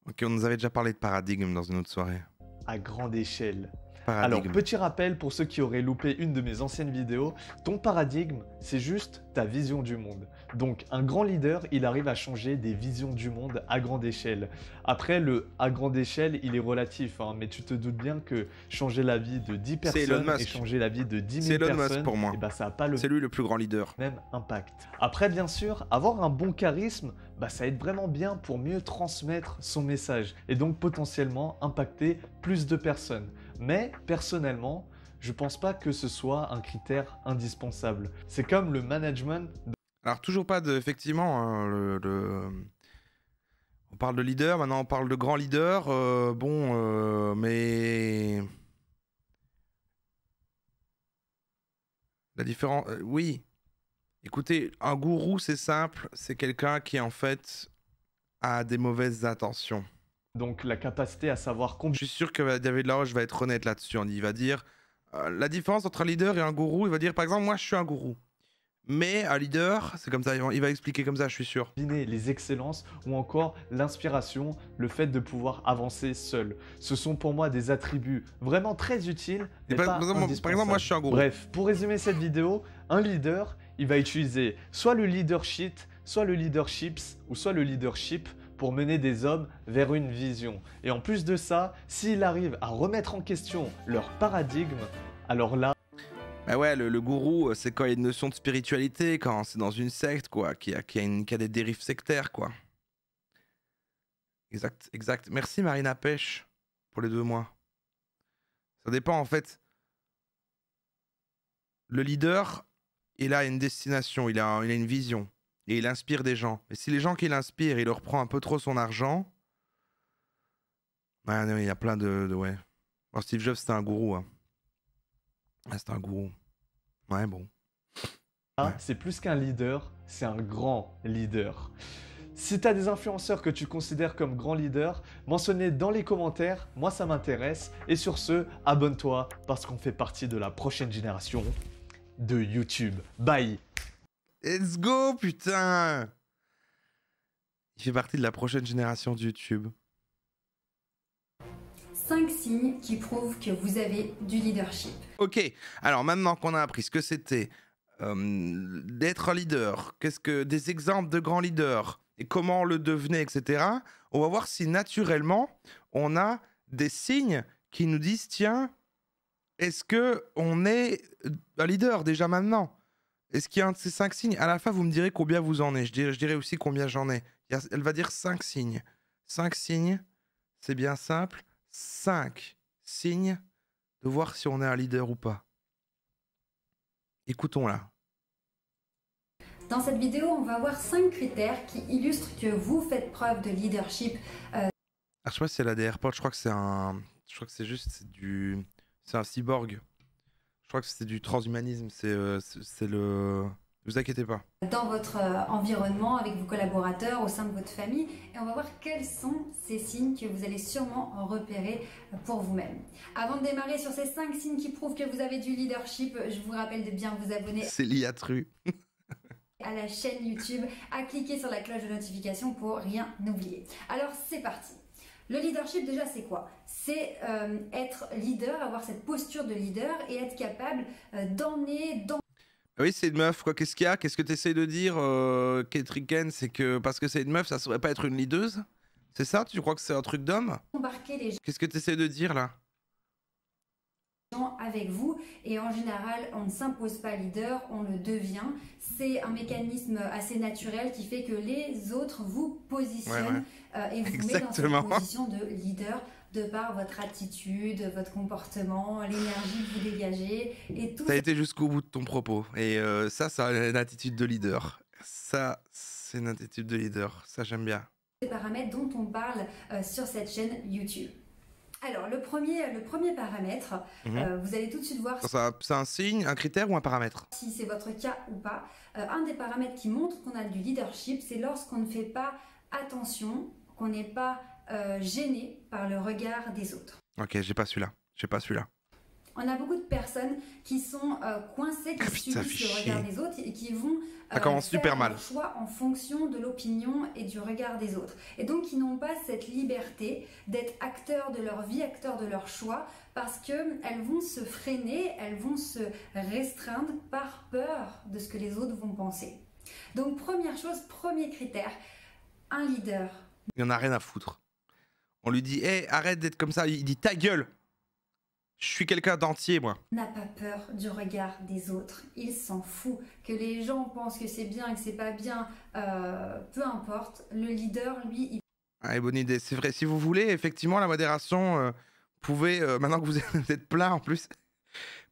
Ok, on nous avait déjà parlé de paradigme dans une autre soirée. À grande échelle. Paradigme. Alors, petit rappel pour ceux qui auraient loupé une de mes anciennes vidéos, ton paradigme, c'est juste ta vision du monde. Donc, un grand leader, il arrive à changer des visions du monde à grande échelle. Après, le à grande échelle, il est relatif, hein, mais tu te doutes bien que changer la vie de 10 personnes et changer la vie de 10 000 personnes, c'est Elon Musk pour moi. Eh ben, ça n'a pas le c'est lui le plus grand leader. Même impact. Après, bien sûr, avoir un bon charisme, bah, ça aide vraiment bien pour mieux transmettre son message et donc potentiellement impacter plus de personnes. Mais personnellement, je pense pas que ce soit un critère indispensable. C'est comme le management. Alors toujours pas de, effectivement, hein, on parle de leader, maintenant on parle de grand leader. Mais la différence, oui. Écoutez, un gourou c'est simple, c'est quelqu'un qui en fait a des mauvaises intentions. Donc la capacité à savoir combien... Je suis sûr que David Laroche va être honnête là-dessus. Il va dire la différence entre un leader et un gourou. Il va dire par exemple, moi je suis un gourou. Mais un leader, c'est comme ça, il va expliquer comme ça, je suis sûr. Les excellences ou encore l'inspiration, le fait de pouvoir avancer seul. Ce sont pour moi des attributs vraiment très utiles, mais pas indispensables. Par exemple, moi je suis un gourou. Bref, pour résumer cette vidéo, un leader, il va utiliser soit le leadership, soit le leaderships, ou soit le leadership pour mener des hommes vers une vision. Et en plus de ça, s'il arrive à remettre en question leur paradigme, alors là... Bah ouais, le gourou, c'est quand il y a une notion de spiritualité, quand c'est dans une secte, quoi, qui a des dérives sectaires, quoi. Exact, exact. Merci Marina Pêche pour les 2 mois. Ça dépend, en fait. Le leader, il a une destination, il a une vision. Et il inspire des gens. Et si les gens qu'il inspire, il leur prend un peu trop son argent... Ouais, non, il y a plein de ouais. Bon, Steve Jobs, c'était un gourou, hein. Ah, c'est un gourou. Ouais, bon. Ouais. C'est plus qu'un leader, c'est un grand leader. Si tu as des influenceurs que tu considères comme grands leaders, mentionne-les dans les commentaires, moi ça m'intéresse. Et sur ce, abonne-toi parce qu'on fait partie de la prochaine génération de YouTube. Bye. Let's go, putain! Il fait partie de la prochaine génération de YouTube. 5 signes qui prouvent que vous avez du leadership. Ok, alors maintenant qu'on a appris ce que c'était d'être un leader, qu'est-ce que des exemples de grands leaders et comment on le devenait, etc. On va voir si naturellement on a des signes qui nous disent tiens, est-ce que on est un leader déjà maintenant? Est-ce qu'il y a un de ces 5 signes? À la fin, vous me direz combien vous en êtes. Je dirai aussi combien j'en ai. Elle va dire 5 signes. 5 signes, c'est bien simple. 5 signes de voir si on est un leader ou pas. Écoutons-la. Dans cette vidéo, on va voir 5 critères qui illustrent que vous faites preuve de leadership. Ah, je sais pas si elle a des AirPods, je crois que c'est un... Je crois que c'est juste... C'est un cyborg. Je crois que c'est du transhumanisme, c'est le... Ne vous inquiétez pas. Dans votre environnement, avec vos collaborateurs, au sein de votre famille. Et on va voir quels sont ces signes que vous allez sûrement repérer pour vous-même. Avant de démarrer sur ces 5 signes qui prouvent que vous avez du leadership, je vous rappelle de bien vous abonner. C'est Liatru. À la chaîne YouTube, à cliquer sur la cloche de notification pour rien oublier. Alors c'est parti. Le leadership déjà c'est quoi? C'est être leader, avoir cette posture de leader et être capable d'emmener dans... Oui, c'est une meuf, quoi. Qu'est-ce qu'il y a? Qu'est-ce que tu essaies de dire, Kate Ricken? C'est que parce que c'est une meuf, ça saurait pas être une leaduse? C'est ça? Tu crois que c'est un truc d'homme? Embarquer les gens. Qu'est-ce que tu essaies de dire là? avec vous et en général on ne s'impose pas leader, on le devient. C'est un mécanisme assez naturel qui fait que les autres vous positionnent et vous mettent dans cette position de leader de par votre attitude, votre comportement, l'énergie que vous dégagez et tout. T'as été jusqu'au bout de ton propos et ça c'est une attitude de leader. Ça c'est une attitude de leader, ça j'aime bien. Les paramètres dont on parle sur cette chaîne YouTube. Alors, le premier paramètre, vous allez tout de suite voir c'est un signe, un critère ou un paramètre? Si c'est votre cas ou pas. Un des paramètres qui montre qu'on a du leadership, c'est lorsqu'on ne fait pas attention, qu'on n'est pas gêné par le regard des autres. Ok, j'ai pas celui-là. On a beaucoup de personnes qui sont coincées, qui subissent le regard des autres et qui vont ça commence super mal. Leur choix en fonction de l'opinion et du regard des autres. Et donc, ils n'ont pas cette liberté d'être acteurs de leur vie, acteurs de leur choix, parce qu'elles vont se freiner, elles vont se restreindre par peur de ce que les autres vont penser. Donc, première chose, premier critère, un leader. Il en a rien à foutre. On lui dit, hey, arrête d'être comme ça. Il dit, ta gueule. Je suis quelqu'un d'entier, moi. N'a pas peur du regard des autres. Il s'en fout. Que les gens pensent que c'est bien et que c'est pas bien, peu importe. Le leader, lui, il... Ah, bonne idée. C'est vrai. Si vous voulez, effectivement, la modération, pouvez, maintenant que vous êtes plein en plus,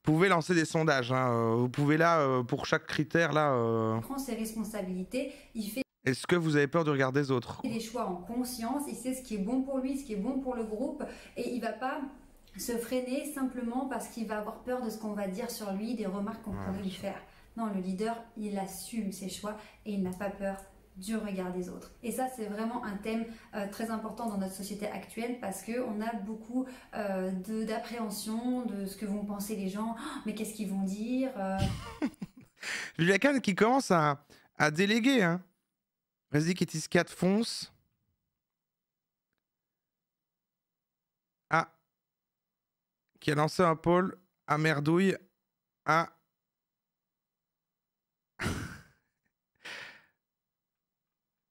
pouvez lancer des sondages. Hein. Vous pouvez là, pour chaque critère, là... Il prend ses responsabilités. Il fait... Est-ce que vous avez peur du regard des autres? Des choix en conscience. Il sait ce qui est bon pour lui, ce qui est bon pour le groupe. Et il va pas... se freiner simplement parce qu'il va avoir peur de ce qu'on va dire sur lui, des remarques qu'on pourrait lui faire. Non, le leader, il assume ses choix et il n'a pas peur du regard des autres. Et ça, c'est vraiment un thème très important dans notre société actuelle parce qu'on a beaucoup d'appréhension de ce que vont penser les gens. Oh, mais qu'est-ce qu'ils vont dire Julia Kahn qui commence à déléguer. Hein. Vas-y, Kétis 4, fonce. Ah. Qui a lancé un poll à Merdouille à...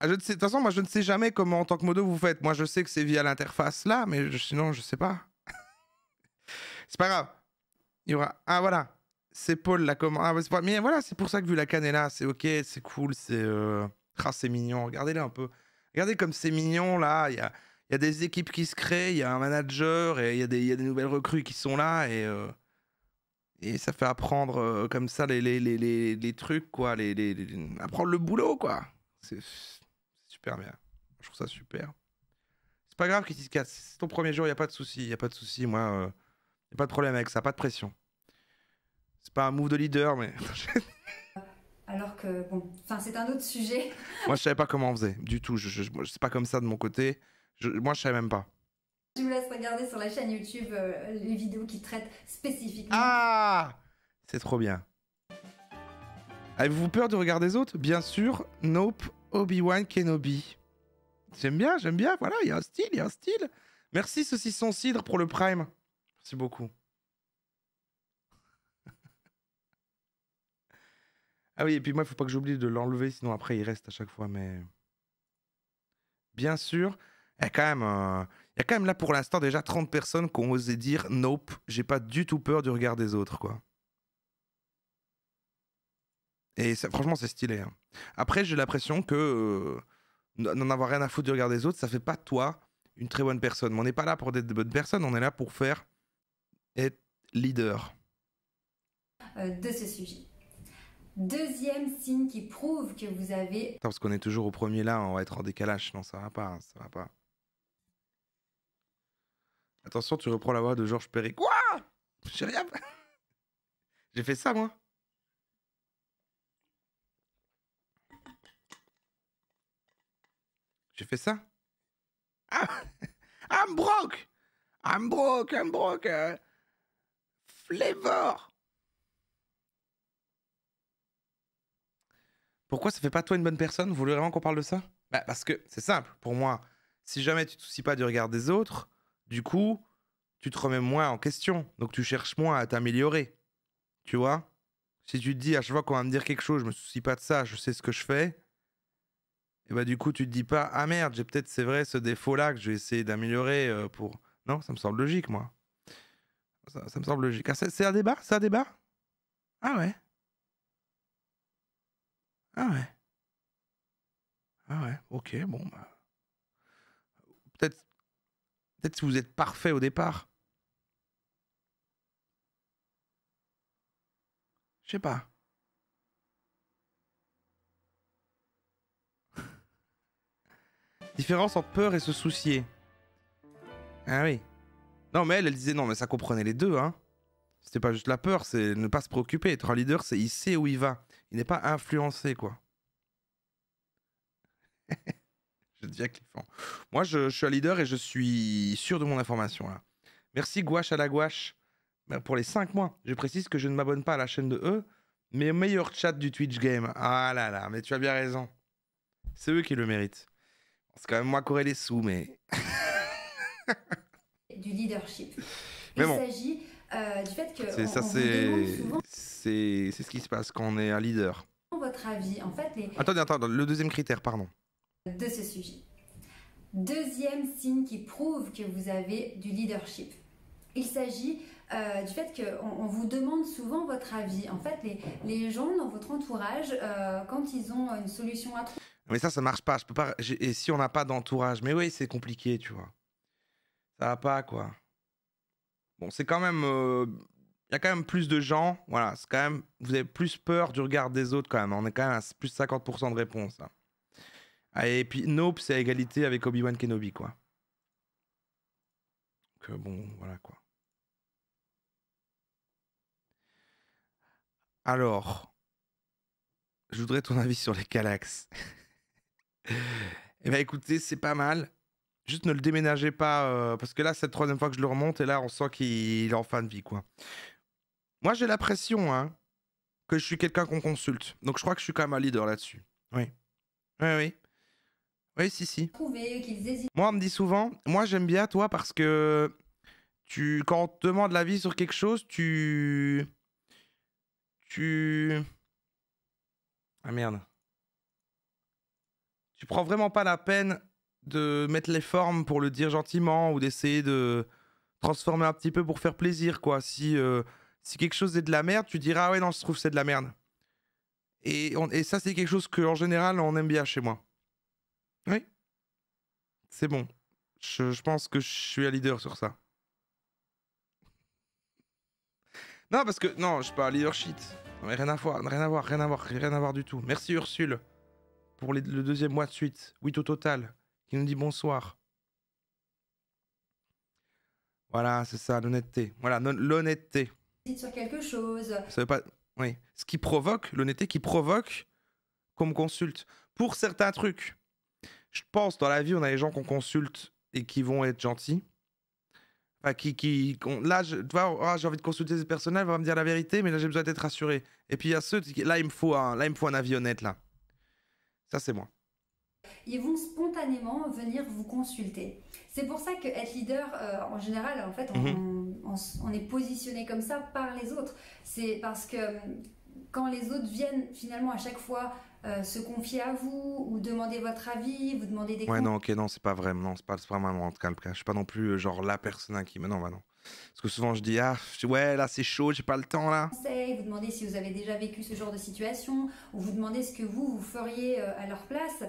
de toute façon, moi je ne sais jamais comment en tant que modo vous faites. Moi je sais que c'est via l'interface là, mais sinon je sais pas. C'est pas grave. Il y aura... Ah voilà. C'est Paul la commande. Ah, pas... Mais voilà, c'est pour ça que Julia Kahn est là. C'est ok, c'est cool, c'est... Ah, c'est mignon. Regardez-le un peu. Regardez comme c'est mignon là. Il y a des équipes qui se créent, il y a un manager et il y a des nouvelles recrues qui sont là et ça fait apprendre comme ça les trucs, quoi, apprendre le boulot, quoi. C'est super bien. Je trouve ça super. C'est pas grave, Kitty Cat, c'est ton premier jour, il n'y a pas de souci, moi, il n'y a pas de problème avec ça, pas de pression. C'est pas un move de leader, mais... Alors que, bon, c'est un autre sujet. Moi, je savais pas comment on faisait, du tout, c'est pas comme ça de mon côté. Moi, je savais même pas. Je vous laisse regarder sur la chaîne YouTube les vidéos qui traitent spécifiquement. Ah, c'est trop bien. Avez-vous peur du regard des autres? Bien sûr, Nope, Obi-Wan Kenobi. J'aime bien, voilà, il y a un style, Merci Saucisson Cidre pour le Prime. Merci beaucoup. Ah oui, et puis moi, il faut pas que j'oublie de l'enlever, sinon après, il reste à chaque fois, mais... Bien sûr... Il y a quand même là pour l'instant déjà 30 personnes qui ont osé dire nope, j'ai pas du tout peur du regard des autres, quoi. Et ça, franchement, c'est stylé. Hein. Après, j'ai l'impression que n'en avoir rien à foutre du regard des autres, ça fait pas de toi une très bonne personne. Mais on n'est pas là pour être de bonnes personnes, on est là pour être leader. De ce sujet. Deuxième signe qui prouve que vous avez... Attends, parce qu'on est toujours au premier là, on va être en décalage. Non, ça va pas, ça va pas. Attention, tu reprends la voix de Georges Perec. Quoi? J'ai rien. J'ai fait ça, moi. J'ai fait ça. Ah, I'm broke. Flavor. Pourquoi ça fait pas toi une bonne personne? Vous voulez vraiment qu'on parle de ça? Bah, parce que c'est simple, pour moi. Si jamais tu te soucies pas du regard des autres, du coup, tu te remets moins en question. Donc tu cherches moins à t'améliorer. Tu vois? Si tu te dis à chaque fois qu'on va me dire quelque chose, je me soucie pas de ça, je sais ce que je fais. Et bah du coup, tu te dis pas, ah merde, j'ai peut-être, c'est vrai, ce défaut-là que je vais essayer d'améliorer pour... Non, ça me semble logique, moi. ça me semble logique. Ah, c'est un débat? C'est un débat? Ah ouais. Ah ouais. Ah ouais, ok, bon bah. Peut-être si vous êtes parfait au départ. Je sais pas. Différence entre peur et se soucier. Ah oui. Non mais elle disait non mais ça comprenait les deux hein. C'était pas juste la peur, c'est ne pas se préoccuper. Être un leader, c'est il sait où il va. Il n'est pas influencé quoi. Je deviens cliffant. Moi je suis un leader et je suis sûr de mon information là. Merci Gouache à la Gouache pour les 5 mois. Je précise que je ne m'abonne pas à la chaîne de eux, mais au meilleur chat du Twitch Game. Ah là là, mais tu as bien raison. C'est eux qui le méritent. C'est quand même moi qui aurais les sous, mais... du leadership. Mais Il bon. s'agit du fait que C'est ça, on vous demande souvent c'est ce qui se passe quand on est un leader. votre avis. En fait, Attends, le deuxième critère, pardon. de ce sujet. Deuxième signe qui prouve que vous avez du leadership. Il s'agit du fait qu'on vous demande souvent votre avis. En fait, les gens dans votre entourage, quand ils ont une solution à trouver... Mais ça marche pas. Je peux pas. Et si on n'a pas d'entourage, mais oui, c'est compliqué, tu vois. Ça va pas, quoi. Bon, c'est quand même. Il y a quand même plus de gens. Voilà, c'est quand même. Vous avez plus peur du regard des autres, quand même. On est quand même à plus de 50% de réponse. Là. Ah, et puis, Nope, c'est à égalité avec Obi-Wan Kenobi, quoi. Donc, bon, voilà, quoi. Alors, je voudrais ton avis sur les Calax. Eh ben écoutez, c'est pas mal. Juste ne le déménagez pas, parce que là, c'est la 3e fois que je le remonte, et là, on sent qu'il est en fin de vie, quoi. Moi, j'ai l'impression, hein, que je suis quelqu'un qu'on consulte. Donc, je crois que je suis quand même un leader là-dessus. Oui. Oui. Oui, si. Moi, on me dit souvent, moi, j'aime bien toi, parce que quand on te demande l'avis sur quelque chose, Ah merde. Tu prends vraiment pas la peine de mettre les formes pour le dire gentiment ou d'essayer de transformer un petit peu pour faire plaisir, quoi. Si quelque chose est de la merde, tu diras ah ouais non, je trouve que c'est de la merde. Et ça c'est quelque chose que en général on aime bien chez moi. Oui. C'est bon. Je pense que je suis un leader sur ça. Non parce que non, je suis pas un leader shit. Non, mais rien à voir du tout. Merci Ursule pour le 2e mois de suite. 8 au total. Qui nous dit bonsoir. Voilà, c'est ça, l'honnêteté. Voilà, l'honnêteté. sur quelque chose. Ça veut pas... Oui. Ce qui provoque, l'honnêteté qui provoque qu'on me consulte. Pour certains trucs. Je pense, dans la vie, on a les gens qu'on consulte et qui vont être gentils. Enfin, là, tu vois, j'ai envie de consulter cette personne-là, elle va me dire la vérité, mais là, j'ai besoin d'être rassuré. Et puis, il y a ceux qui... Là, il me faut un avis honnête, là. Ça, c'est moi. Ils vont spontanément venir vous consulter. C'est pour ça que être leader, en général, en fait, on est positionné comme ça par les autres. C'est parce que quand les autres viennent finalement à chaque fois se confier à vous ou demander votre avis, vous demander des Ouais, non, ok, non, c'est pas vrai. Non, c'est pas vraiment en tout cas le cas. Je suis pas non plus genre la personne qui... Mais non, bah non. Parce que souvent je dis, ouais, là c'est chaud, j'ai pas le temps là. Vous demandez si vous avez déjà vécu ce genre de situation, ou vous demandez ce que vous feriez à leur place.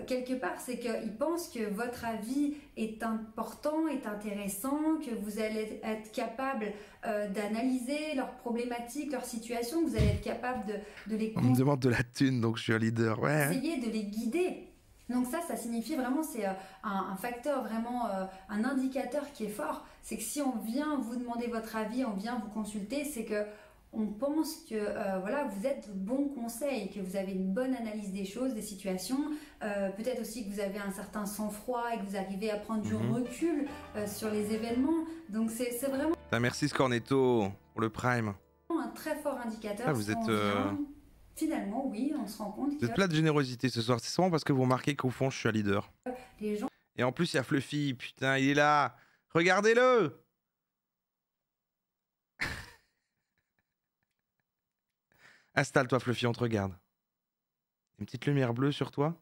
Quelque part, c'est qu'ils pensent que votre avis est important, est intéressant, que vous allez être capable d'analyser leurs problématiques, leurs situations, que vous allez être capable de les... On me demande de la thune, donc je suis un leader, ouais. Essayer de les guider. Donc ça signifie vraiment, c'est un facteur, vraiment un indicateur qui est fort. C'est que si on vient vous demander votre avis, on vient vous consulter, c'est que on pense que voilà, vous êtes de bons conseils, que vous avez une bonne analyse des choses, des situations. Peut-être aussi que vous avez un certain sang-froid et que vous arrivez à prendre du recul sur les événements. Donc c'est vraiment... Merci Scornetto pour le Prime. Un très fort indicateur. Ah, vous êtes... Finalement, oui, on se rend compte Vous êtes plein de générosité ce soir. C'est souvent parce que vous remarquez qu'au fond, je suis un leader. Les gens... Et en plus, il y a Fluffy. Putain, il est là. Regardez-le. Installe-toi, Fluffy, on te regarde. Une petite lumière bleue sur toi.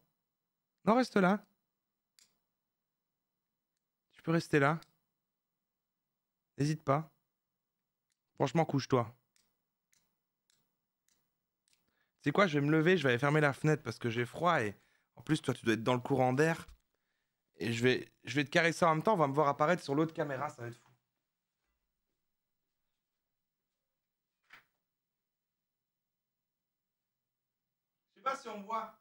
Non, reste là. Tu peux rester là. N'hésite pas. Franchement, couche-toi. C'est quoi, je vais me lever, je vais aller fermer la fenêtre parce que j'ai froid et en plus, toi, tu dois être dans le courant d'air. Et je vais te caresser en même temps, on va me voir apparaître sur l'autre caméra, ça va être fou. Je sais pas si on me voit.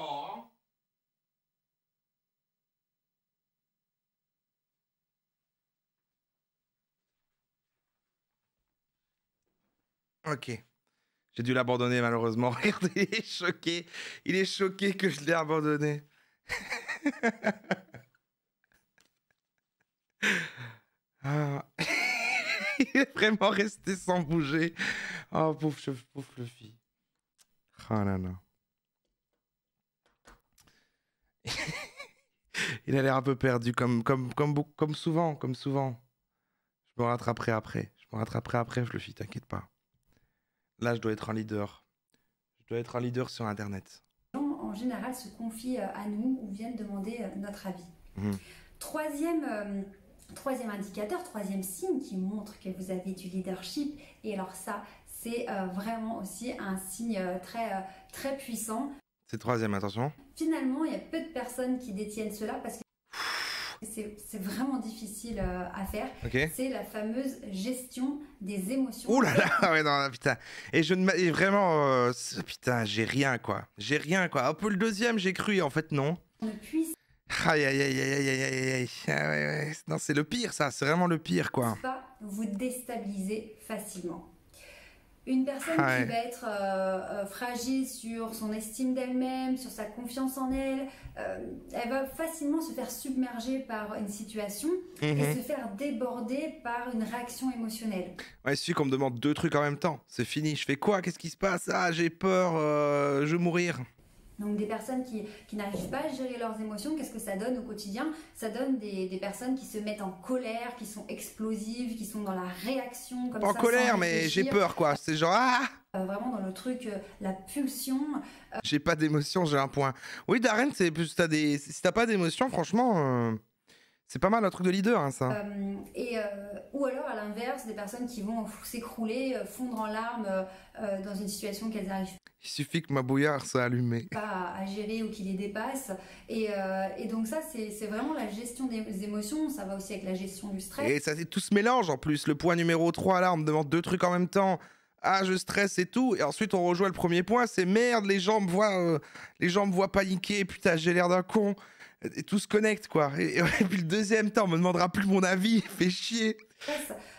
Oh. Ok. J'ai dû l'abandonner malheureusement. Regardez, il est choqué. Il est choqué que je l'ai abandonné. Ah. Il est vraiment resté sans bouger. Oh, pauvre Fluffy. Oh là là. Il a l'air un peu perdu, comme souvent, comme souvent. Je me rattraperai après, Fluffy, t'inquiète pas. Là, je dois être un leader. Je dois être un leader sur Internet. Les gens, en général, se confient à nous ou viennent demander notre avis. Troisième indicateur, troisième signe qui montre que vous avez du leadership. Et alors ça, c'est vraiment aussi un signe très puissant. C'est troisième, attention. Finalement, il y a peu de personnes qui détiennent cela parce que c'est vraiment difficile à faire. Okay. C'est la fameuse gestion des émotions. Ouh là là, ouais, non, putain. Et vraiment, putain, j'ai rien, quoi. J'ai rien, quoi. Un peu le deuxième, j'ai cru, et en fait, non. On puisse Aïe, aïe, aïe, aïe, aïe, aïe, aïe. Ah, ouais. Non, c'est le pire, ça. C'est vraiment le pire, quoi. Pas vous déstabiliser facilement. Une personne qui va être fragile sur son estime d'elle-même, sur sa confiance en elle, elle va facilement se faire submerger par une situation et se faire déborder par une réaction émotionnelle. Ouais, il suffit qu'on me demande 2 trucs en même temps. C'est fini. Je fais quoi? Qu'est-ce qui se passe? Ah, j'ai peur, je vais mourir. Donc des personnes qui n'arrivent pas à gérer leurs émotions, qu'est-ce que ça donne au quotidien? Ça donne des personnes qui se mettent en colère, qui sont explosives, qui sont dans la réaction. Comme en ça, colère, mais j'ai peur, quoi. C'est genre, ah vraiment dans le truc, la pulsion. J'ai pas d'émotion, j'ai un point. Oui, Darren, c'est plus si t'as pas d'émotion, franchement, c'est pas mal un truc de leader, hein, ça. Ou alors, à l'inverse, des personnes qui vont s'écrouler, fondre en larmes dans une situation qu'elles n'arrivent Il suffit que ma bouillarde soit allumée. pas à gérer ou qui les dépasse. Et donc ça, c'est vraiment la gestion des émotions. Ça va aussi avec la gestion du stress. Et ça, tout se mélange en plus. Le point numéro 3, là, on me demande 2 trucs en même temps. Ah, je stresse et tout. Et ensuite, on rejoint le premier point. C'est merde, les gens me voient paniquer. Putain, j'ai l'air d'un con. Et tout se connecte, quoi. Et puis le deuxième temps, on me demandera plus mon avis. Fait chier.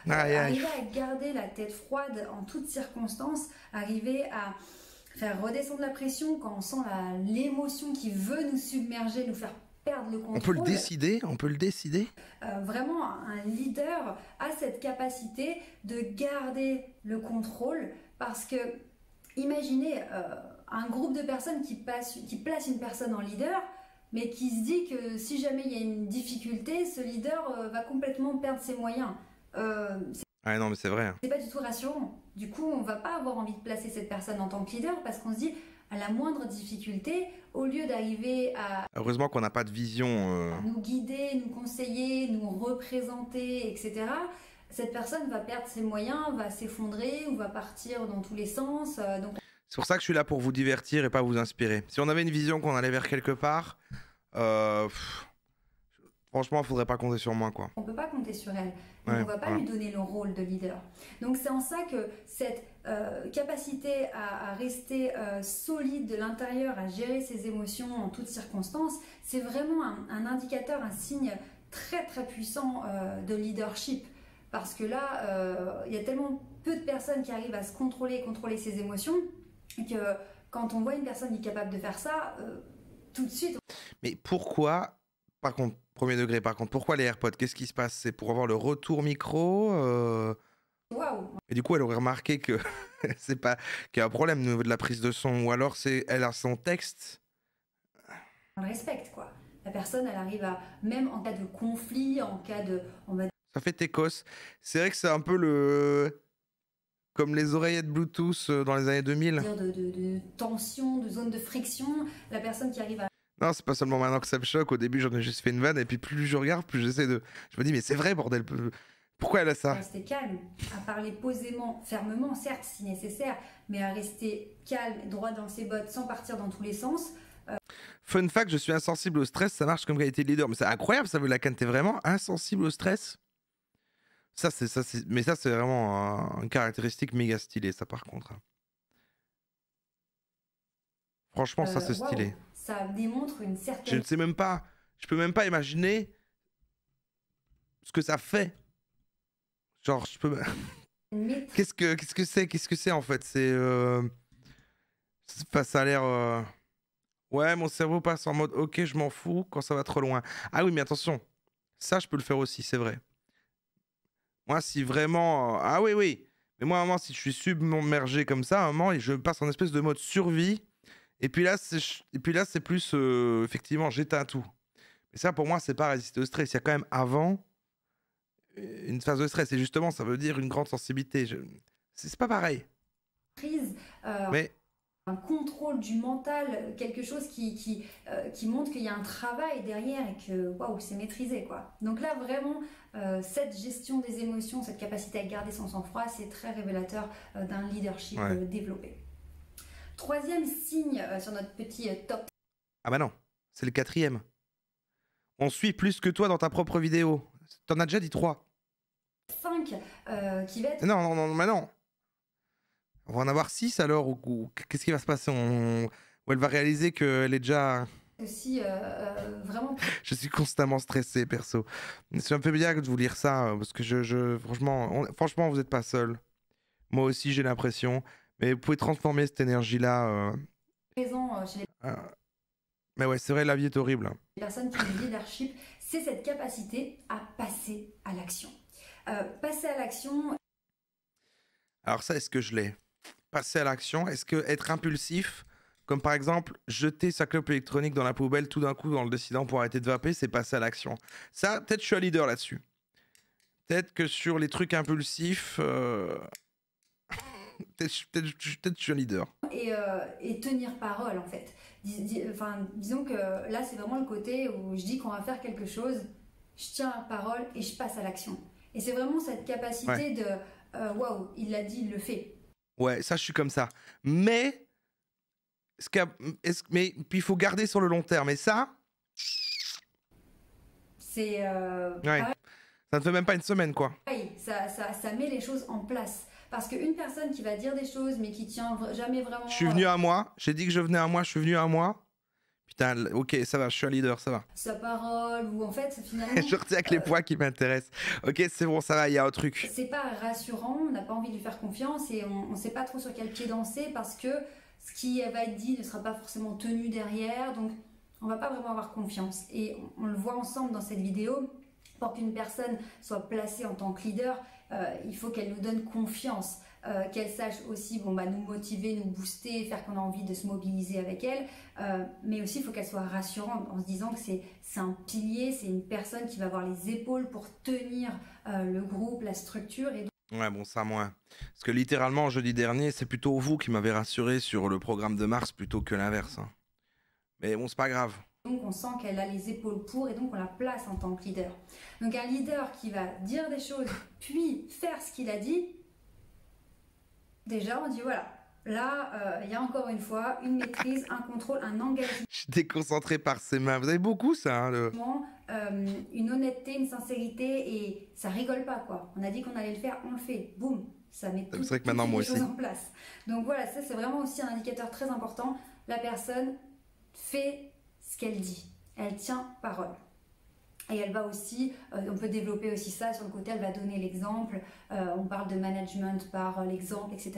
Arriver à garder la tête froide en toutes circonstances. Arriver à faire redescendre la pression quand on sent l'émotion qui veut nous submerger, nous faire perdre le contrôle. On peut le décider. Vraiment, un leader a cette capacité de garder le contrôle parce que, imaginez un groupe de personnes qui place une personne en leader, mais qui se dit que si jamais il y a une difficulté, ce leader va complètement perdre ses moyens. Ah non, mais c'est vrai. C'est pas du tout rassurant. Du coup, on va pas avoir envie de placer cette personne en tant que leader parce qu'on se dit, à la moindre difficulté, au lieu d'arriver à Heureusement qu'on n'a pas de vision. nous guider, nous conseiller, nous représenter, etc., cette personne va perdre ses moyens, va s'effondrer ou va partir dans tous les sens. Donc C'est pour ça que je suis là pour vous divertir et pas vous inspirer. Si on avait une vision qu'on allait vers quelque part, franchement, il faudrait pas compter sur moi, quoi. on peut pas compter sur elle. Donc on va pas lui donner le rôle de leader. Donc c'est en ça que cette capacité à rester solide de l'intérieur, à gérer ses émotions en toutes circonstances, c'est vraiment un indicateur, un signe très très puissant de leadership. Parce que là, il y a tellement peu de personnes qui arrivent à se contrôler ses émotions que quand on voit une personne qui est capable de faire ça, tout de suite... Mais pourquoi, par contre, premier degré, pourquoi les AirPods? Qu'est-ce qui se passe? C'est pour avoir le retour micro Waouh. Et du coup, elle aurait remarqué que c'est pas qu'il y a un problème au niveau de la prise de son, ou alors elle a son texte. On le respecte, quoi. La personne, elle arrive à, même en cas de conflit, en cas de... Ça fait Técos. C'est vrai que c'est un peu le... comme les oreillettes Bluetooth dans les années 2000. De tension, de zone de friction, la personne qui arrive à... Non, c'est pas seulement maintenant que ça me choque. Au début, j'en ai juste fait une vanne, et puis plus je regarde, plus j'essaie de... Je me dis, mais c'est vrai, bordel. Pourquoi elle a ça? Rester calme, à parler posément, fermement, certes, si nécessaire, mais à rester calme, droit dans ses bottes, sans partir dans tous les sens. Fun fact, je suis insensible au stress, ça marche comme qualité de leader. Mais c'est incroyable, ça veut la canne, t'es vraiment insensible au stress? Mais ça, c'est vraiment une caractéristique méga stylée, ça, par contre. Franchement, ça, c'est stylé. Ça démontre une certaine... Je ne sais même pas, je peux même pas imaginer ce que ça fait. Genre, je peux... Qu'est-ce que c'est, en fait? Ça a l'air... Ouais, mon cerveau passe en mode, ok, je m'en fous quand ça va trop loin. Ah oui, mais attention, ça, je peux le faire aussi, c'est vrai. Moi, si vraiment... Ah oui, oui. Mais moi, à un moment, si je suis submergé comme ça, à un moment, je passe en espèce de mode survie. Et puis là, c'est plus... effectivement, j'éteins tout. Mais ça, pour moi, c'est pas résister au stress. Il y a quand même avant une phase de stress. Et justement, ça veut dire une grande sensibilité. C'est pas pareil. Mais... Un contrôle du mental, quelque chose qui montre qu'il y a un travail derrière et que waouh, c'est maîtrisé, quoi. Donc là, vraiment, cette gestion des émotions, cette capacité à garder son sang-froid, c'est très révélateur d'un leadership développé. Troisième signe sur notre petit top. Ah bah non, c'est le 4e. On suit plus que toi dans ta propre vidéo. T'en as déjà dit 3. 5 qui va être... Non, mais non. On va en avoir 6 alors, ou qu'est-ce qui va se passer? Ou elle va réaliser qu'elle est déjà... Aussi, vraiment... Je suis constamment stressé, perso. Ça me fait bien de vous lire ça, parce que franchement, vous n'êtes pas seul. Moi aussi, j'ai l'impression. Mais vous pouvez transformer cette énergie-là... Présent chez les... Mais ouais, c'est vrai, la vie est horrible. Les personnes qui ont du leadership, c'est cette capacité à passer à l'action. Passer à l'action... Alors ça, est-ce que je l'ai? Passer à l'action, est-ce que être impulsif, comme par exemple jeter sa clope électronique dans la poubelle tout d'un coup en le décidant pour arrêter de vaper, c'est passer à l'action. Ça, peut-être je suis un leader là-dessus. Peut-être que sur les trucs impulsifs, peut-être je suis un leader. Et tenir parole, en fait. Disons que là, c'est vraiment le côté où je dis qu'on va faire quelque chose, je tiens la parole et je passe à l'action. Et c'est vraiment cette capacité de waouh, il l'a dit, il le fait. Ouais, ça, je suis comme ça. Mais, puis il faut garder sur le long terme. Et ça, c'est... ça ne fait même pas une semaine, quoi. Oui, ça met les choses en place. Parce qu'une personne qui va dire des choses, mais qui tient jamais vraiment... Je suis venu à moi. J'ai dit que je venais à moi. Je suis venu à moi. Putain, ok, ça va, je suis un leader, ça va. Sa parole, ou en fait, finalement... Je retiens que les points qui m'intéressent. Ok, c'est bon, ça va, il y a un truc. C'est pas rassurant, on n'a pas envie de lui faire confiance et on sait pas trop sur quel pied danser parce que ce qui va être dit ne sera pas forcément tenu derrière, donc on va pas vraiment avoir confiance. Et on le voit ensemble dans cette vidéo, pour qu'une personne soit placée en tant que leader, il faut qu'elle nous donne confiance. Qu'elle sache aussi nous motiver, nous booster, faire qu'on a envie de se mobiliser avec elle, mais aussi il faut qu'elle soit rassurante en se disant que c'est un pilier, c'est une personne qui va avoir les épaules pour tenir le groupe, la structure. Et ouais, bon, ça moins. Parce que littéralement, jeudi dernier, c'est plutôt vous qui m'avez rassuré sur le programme de mars plutôt que l'inverse. Hein. Mais bon, c'est pas grave. Donc on sent qu'elle a les épaules pour et donc on la place en tant que leader. Donc un leader qui va dire des choses puis faire ce qu'il a dit, déjà on dit voilà, là il y a encore une fois une maîtrise, un contrôle, un engagement. Je suis déconcentré par ses mains, vous avez beaucoup ça hein, une honnêteté, une sincérité et ça rigole pas quoi. On a dit qu'on allait le faire, on le fait, boum, ça met toutes les choses en place. Donc voilà, ça c'est vraiment aussi un indicateur très important, la personne fait ce qu'elle dit, elle tient parole. Et elle va aussi, on peut développer aussi ça sur le côté, elle va donner l'exemple, on parle de management par l'exemple, etc.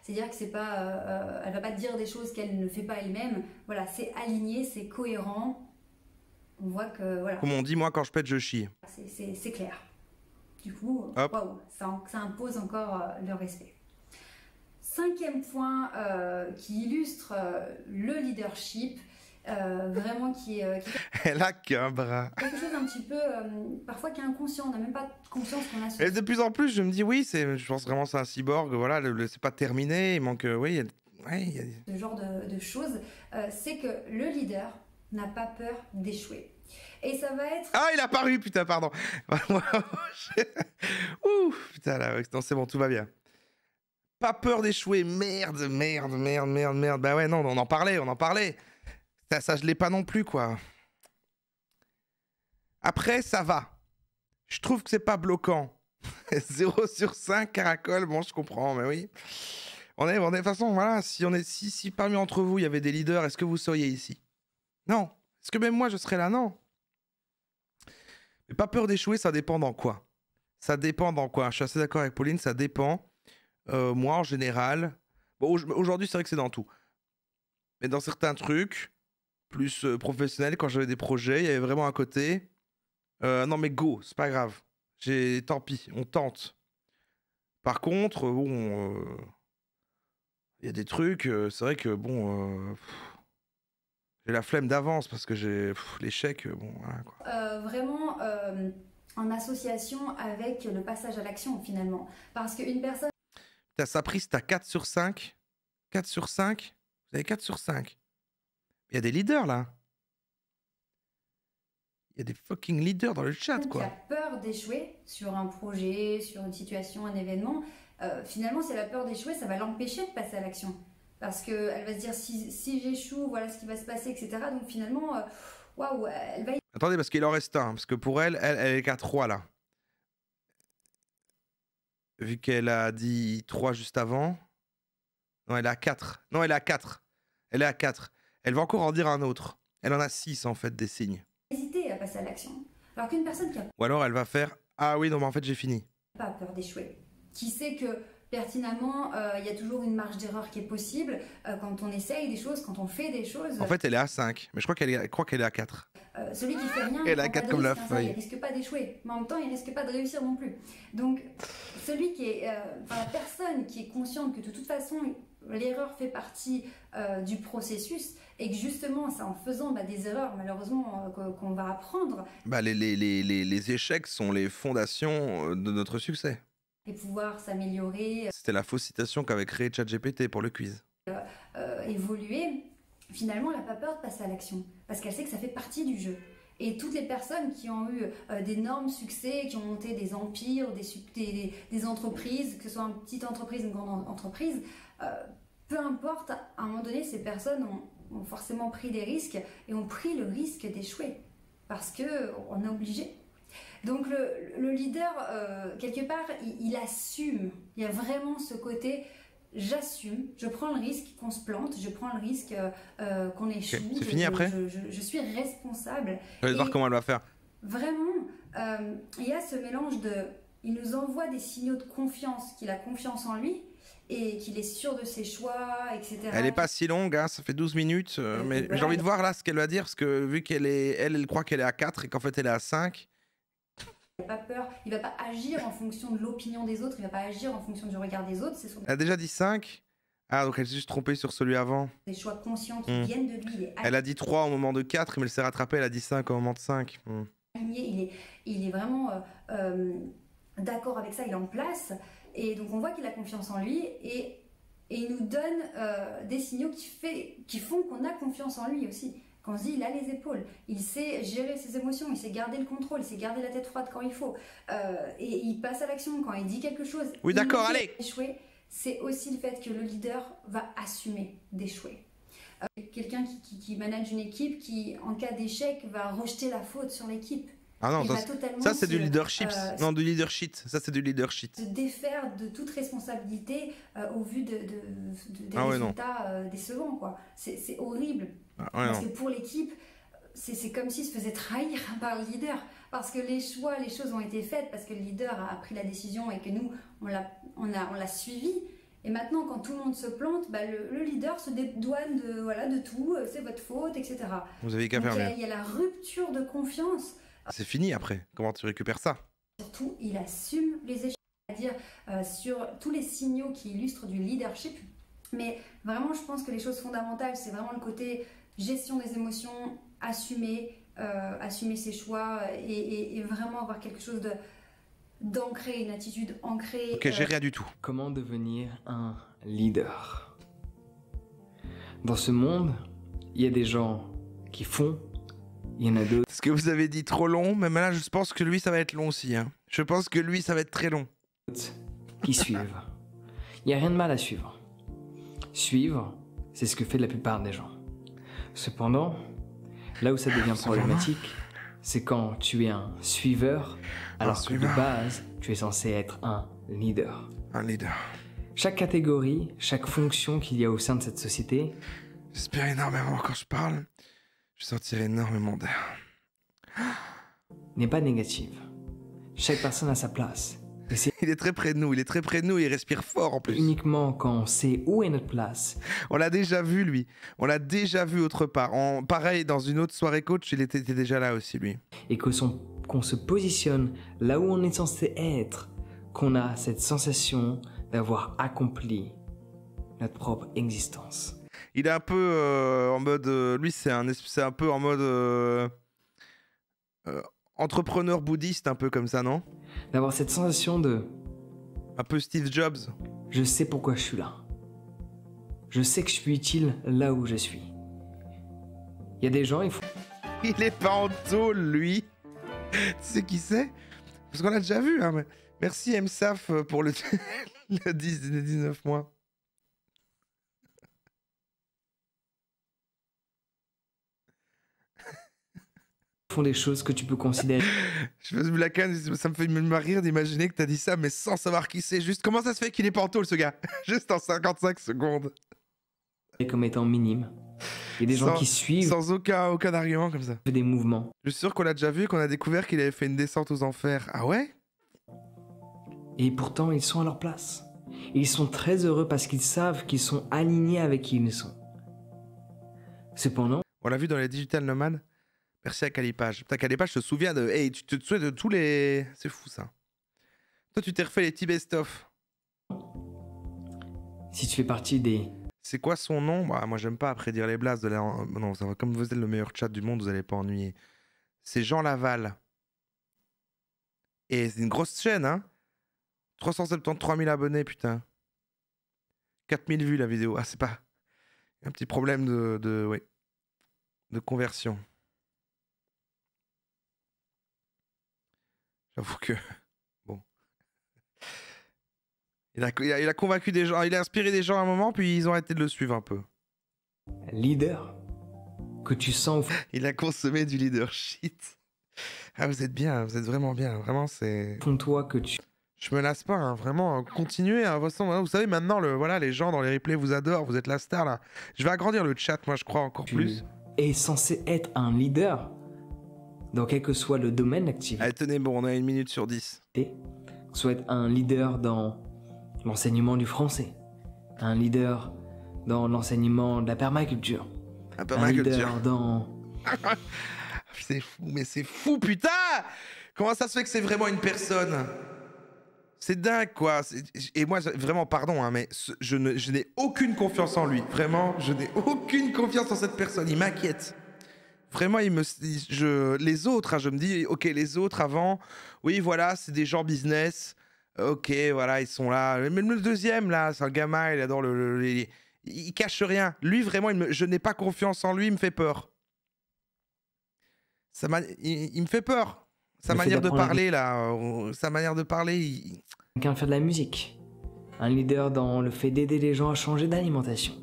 C'est-à-dire que c'est pas, elle va pas dire des choses qu'elle ne fait pas elle-même, voilà, c'est aligné, c'est cohérent, on voit que, voilà. Comme on dit, moi quand je pète, je chie. C'est clair. Du coup, waouh, ça impose encore le respect. 5e point qui illustre le leadership, vraiment qui Elle a qu'un bras. quelque chose un petit peu, parfois qui est inconscient, on n'a même pas conscience qu'on a Et de plus en plus, je me dis, oui, je pense vraiment que c'est un cyborg, voilà, c'est pas terminé, il manque, oui, il y a... ce genre de choses, c'est que le leader n'a pas peur d'échouer. Et ça va être... Ah, il a paru, putain, pardon. Ouh, putain, là, non, c'est bon, tout va bien. Pas peur d'échouer, merde. Bah ouais, non, on en parlait. Ça, je l'ai pas non plus, quoi. Après, ça va. Je trouve que c'est pas bloquant. 0 sur 5, caracole, bon, je comprends, mais oui. On est de toute façon, voilà, si parmi entre vous, il y avait des leaders, est-ce que vous seriez ici? Non. Est-ce que même moi, je serais là? Non. Mais pas peur d'échouer, ça dépend dans quoi? Ça dépend dans quoi? Je suis assez d'accord avec Pauline, ça dépend. Moi, en général... Bon, aujourd'hui, c'est vrai que c'est dans tout. Mais dans certains trucs, plus professionnels, quand j'avais des projets, il y avait vraiment un côté... non, mais go, c'est pas grave. Tant pis, on tente. Par contre, bon... Il y a des trucs, c'est vrai que, bon... j'ai la flemme d'avance parce que j'ai l'échec, bon, voilà, quoi. Vraiment en association avec le passage à l'action, finalement. Parce qu'une personne... T'as ça prise, t'as 4 sur 5. 4 sur 5. Vous avez 4 sur 5. Il y a des leaders, là. Il y a des fucking leaders dans le chat, quoi. Qui a peur d'échouer sur un projet, sur une situation, un événement, finalement, si elle a peur d'échouer, ça va l'empêcher de passer à l'action. Parce qu'elle va se dire, si j'échoue, voilà ce qui va se passer, etc. Donc finalement, waouh, elle va... Attendez, parce qu'il en reste un. Parce que pour elle est qu'à 3, là. Vu qu'elle a dit 3 juste avant. Non, elle est à 4. Non, elle est à 4. Elle est à 4. Elle va encore en dire un autre. Elle en a 6, en fait, des signes. hésiter à passer à l'action. Alors qu'une personne qui a Ou alors elle va faire « Ah oui, non, mais en fait, j'ai fini. » pas peur d'échouer, qui sait que pertinemment, il y a toujours une marge d'erreur qui est possible quand on essaye des choses, quand on fait des choses. En fait, elle est à 5, mais je crois qu'elle est à 4. Celui qui fait rien, elle est à 4 comme la feuille. Il risque pas d'échouer, mais en même temps, il risque pas de réussir non plus. Donc, celui qui est, la personne qui est consciente que de toute façon, l'erreur fait partie du processus et que justement, c'est en faisant des erreurs, malheureusement, qu'on va apprendre. Les échecs sont les fondations de notre succès. Et pouvoir s'améliorer. C'était la fausse citation qu'avait créé ChatGPT pour le quiz. Évoluer, finalement, elle n'a pas peur de passer à l'action. Parce qu'elle sait que ça fait partie du jeu. Et toutes les personnes qui ont eu d'énormes succès, qui ont monté des empires, des entreprises, que ce soit une petite entreprise, une grande entreprise, peu importe, à un moment donné, ces personnes ont forcément pris des risques et ont pris le risque d'échouer. Parce qu'on est obligé. Donc le leader, quelque part, il assume. Il y a vraiment ce côté, j'assume, je prends le risque qu'on se plante, je prends le risque qu'on échoue. Okay. C'est fini après je suis responsable. Je vais voir comment elle va faire. Vraiment, il y a ce mélange de... Il nous envoie des signaux de confiance, qu'il a confiance en lui et qu'il est sûr de ses choix, etc. Elle n'est pas si longue, hein, ça fait 12 minutes. Mais voilà, j'ai envie de voir là ce qu'elle va dire, parce que vu qu'elle elle croit qu'elle est à 4 et qu'en fait elle est à 5... Il n'a pas peur, il ne va pas agir en fonction de l'opinion des autres, il ne va pas agir en fonction du regard des autres. Elle a déjà dit 5. Ah, donc elle s'est juste trompée sur celui avant. Des choix conscients qui viennent de lui. Elle a dit 3 au moment de 4, mais elle s'est rattrapée, elle a dit 5 au moment de 5. Il est vraiment d'accord avec ça, il est en place. Et donc on voit qu'il a confiance en lui et il nous donne des signaux qui font qu'on a confiance en lui aussi. Quand on se dit, il a les épaules, il sait gérer ses émotions, il sait garder le contrôle, il sait garder la tête froide quand il faut. Et il passe à l'action quand il dit quelque chose. Oui, d'accord, allez. Échouer, c'est aussi le fait que le leader va assumer d'échouer. Quelqu'un qui manage une équipe qui, en cas d'échec, va rejeter la faute sur l'équipe. Ah non, ça c'est du leadership. Non, du leadership. Ça c'est du leadership. Se défaire de toute responsabilité au vu des résultats décevants, quoi. C'est horrible. Parce que pour l'équipe, c'est comme s'il se faisait trahir par le leader. Parce que les choses ont été faites, parce que le leader a pris la décision et que nous, on l'a suivi. Et maintenant, quand tout le monde se plante, le leader se dédouane de tout, c'est votre faute, etc. Vous avez qu'à faire mieux. Il y a la rupture de confiance. C'est fini après. Comment tu récupères ça? Surtout, il assume les échecs, c'est-à-dire sur tous les signaux qui illustrent du leadership. Mais vraiment, je pense que les choses fondamentales, c'est vraiment le côté gestion des émotions, assumer ses choix et vraiment avoir quelque chose d'ancré, une attitude ancrée. Ok, j'ai rien du tout. Comment devenir un leader? Dans ce monde, il y a des gens qui font, il y en a d'autres. Ce que vous avez dit trop long, mais là je pense que lui ça va être long aussi. Hein. Je pense que lui ça va être très long. Qui suivent. Il n'y a rien de mal à suivre. Suivre, c'est ce que fait la plupart des gens. Cependant, là où ça devient problématique, c'est quand tu es un suiveur, alors que de base, tu es censé être un leader. Un leader. Chaque catégorie, chaque fonction qu'il y a au sein de cette société... J'espère énormément quand je parle, je sortirai énormément d'air. ...n'est pas négative. Chaque personne a sa place. Il est très près de nous, il respire fort en plus. Uniquement quand on sait où est notre place. On l'a déjà vu lui, on l'a déjà vu autre part. Pareil, dans une autre soirée coach, il était déjà là aussi lui. Et qu'on se positionne là où on est censé être, qu'on a cette sensation d'avoir accompli notre propre existence. Il est un peu en mode... lui c'est un peu en mode... entrepreneur bouddhiste, un peu comme ça, non? D'avoir cette sensation de... Un peu Steve Jobs. Je sais pourquoi je suis là. Je sais que je suis utile là où je suis. Il y a des gens, il faut... Il est pas en tôle, lui. Tu sais qui c'est? Parce qu'on l'a déjà vu, hein. Mais... Merci MSAF pour le 19 mois. Font des choses que tu peux considérer. Je me la canne, ça me fait rire d'imaginer que t'as dit ça, mais sans savoir qui c'est. Juste comment ça se fait qu'il est pas en tôle, ce gars? Juste en 55 secondes. Comme étant minime. Il y a des gens qui suivent. Sans aucun argument comme ça. Des mouvements. Je suis sûr qu'on l'a déjà vu, qu'on a découvert qu'il avait fait une descente aux enfers. Ah ouais? Et pourtant, ils sont à leur place. Et ils sont très heureux parce qu'ils savent qu'ils sont alignés avec qui ils sont. Cependant... On l'a vu dans les Digital Nomades. Merci à Calipage. Putain, Calipage se souvient de... Hey, tu te souviens de tous les... C'est fou, ça. Toi, tu t'es refait les petits best-of. Si tu fais partie des... C'est quoi son nom? Bah, moi, j'aime pas après dire les blagues. Non, ça va. Comme vous êtes le meilleur chat du monde, vous allez pas ennuyer. C'est Jean Laval. Et c'est une grosse chaîne, hein. 373 000 abonnés, putain. 4000 vues, la vidéo. Ah, c'est pas... Un petit problème de conversion. J'avoue que... Bon. Il a convaincu des gens, il a inspiré des gens à un moment, puis ils ont arrêté de le suivre un peu. Leader que tu sens... Il a consommé du leadership. Ah, vous êtes bien, vous êtes vraiment bien. Vraiment, c'est... Font-toi que tu... Je me lasse pas, hein, vraiment. Continuez. Hein, vous savez, maintenant, voilà, les gens dans les replays vous adorent, vous êtes la star, là. Je vais agrandir le chat, moi, je crois, encore plus. Est censé être un leader dans quel que soit le domaine d'activité. Allez, tenez bon, on a 1 minute sur 10. Soit être un leader dans l'enseignement du français, un leader dans l'enseignement de la permaculture, un leader dans... C'est fou, mais c'est fou, putain! Comment ça se fait que c'est vraiment une personne? C'est dingue, quoi. Et moi, vraiment, pardon, hein, mais je n'ai aucune confiance en lui. Vraiment, je n'ai aucune confiance en cette personne. Il m'inquiète. Vraiment, les autres, hein, je me dis, ok, les autres avant, oui, voilà, c'est des gens business. Ok, voilà, ils sont là. Même le deuxième, là, c'est un gamin, il adore il cache rien. Lui, vraiment, je n'ai pas confiance en lui, il me fait peur. Il me fait peur. Sa manière de parler, là, sa manière de parler... Quelqu'un de faire de la musique. Un leader dans le fait d'aider les gens à changer d'alimentation.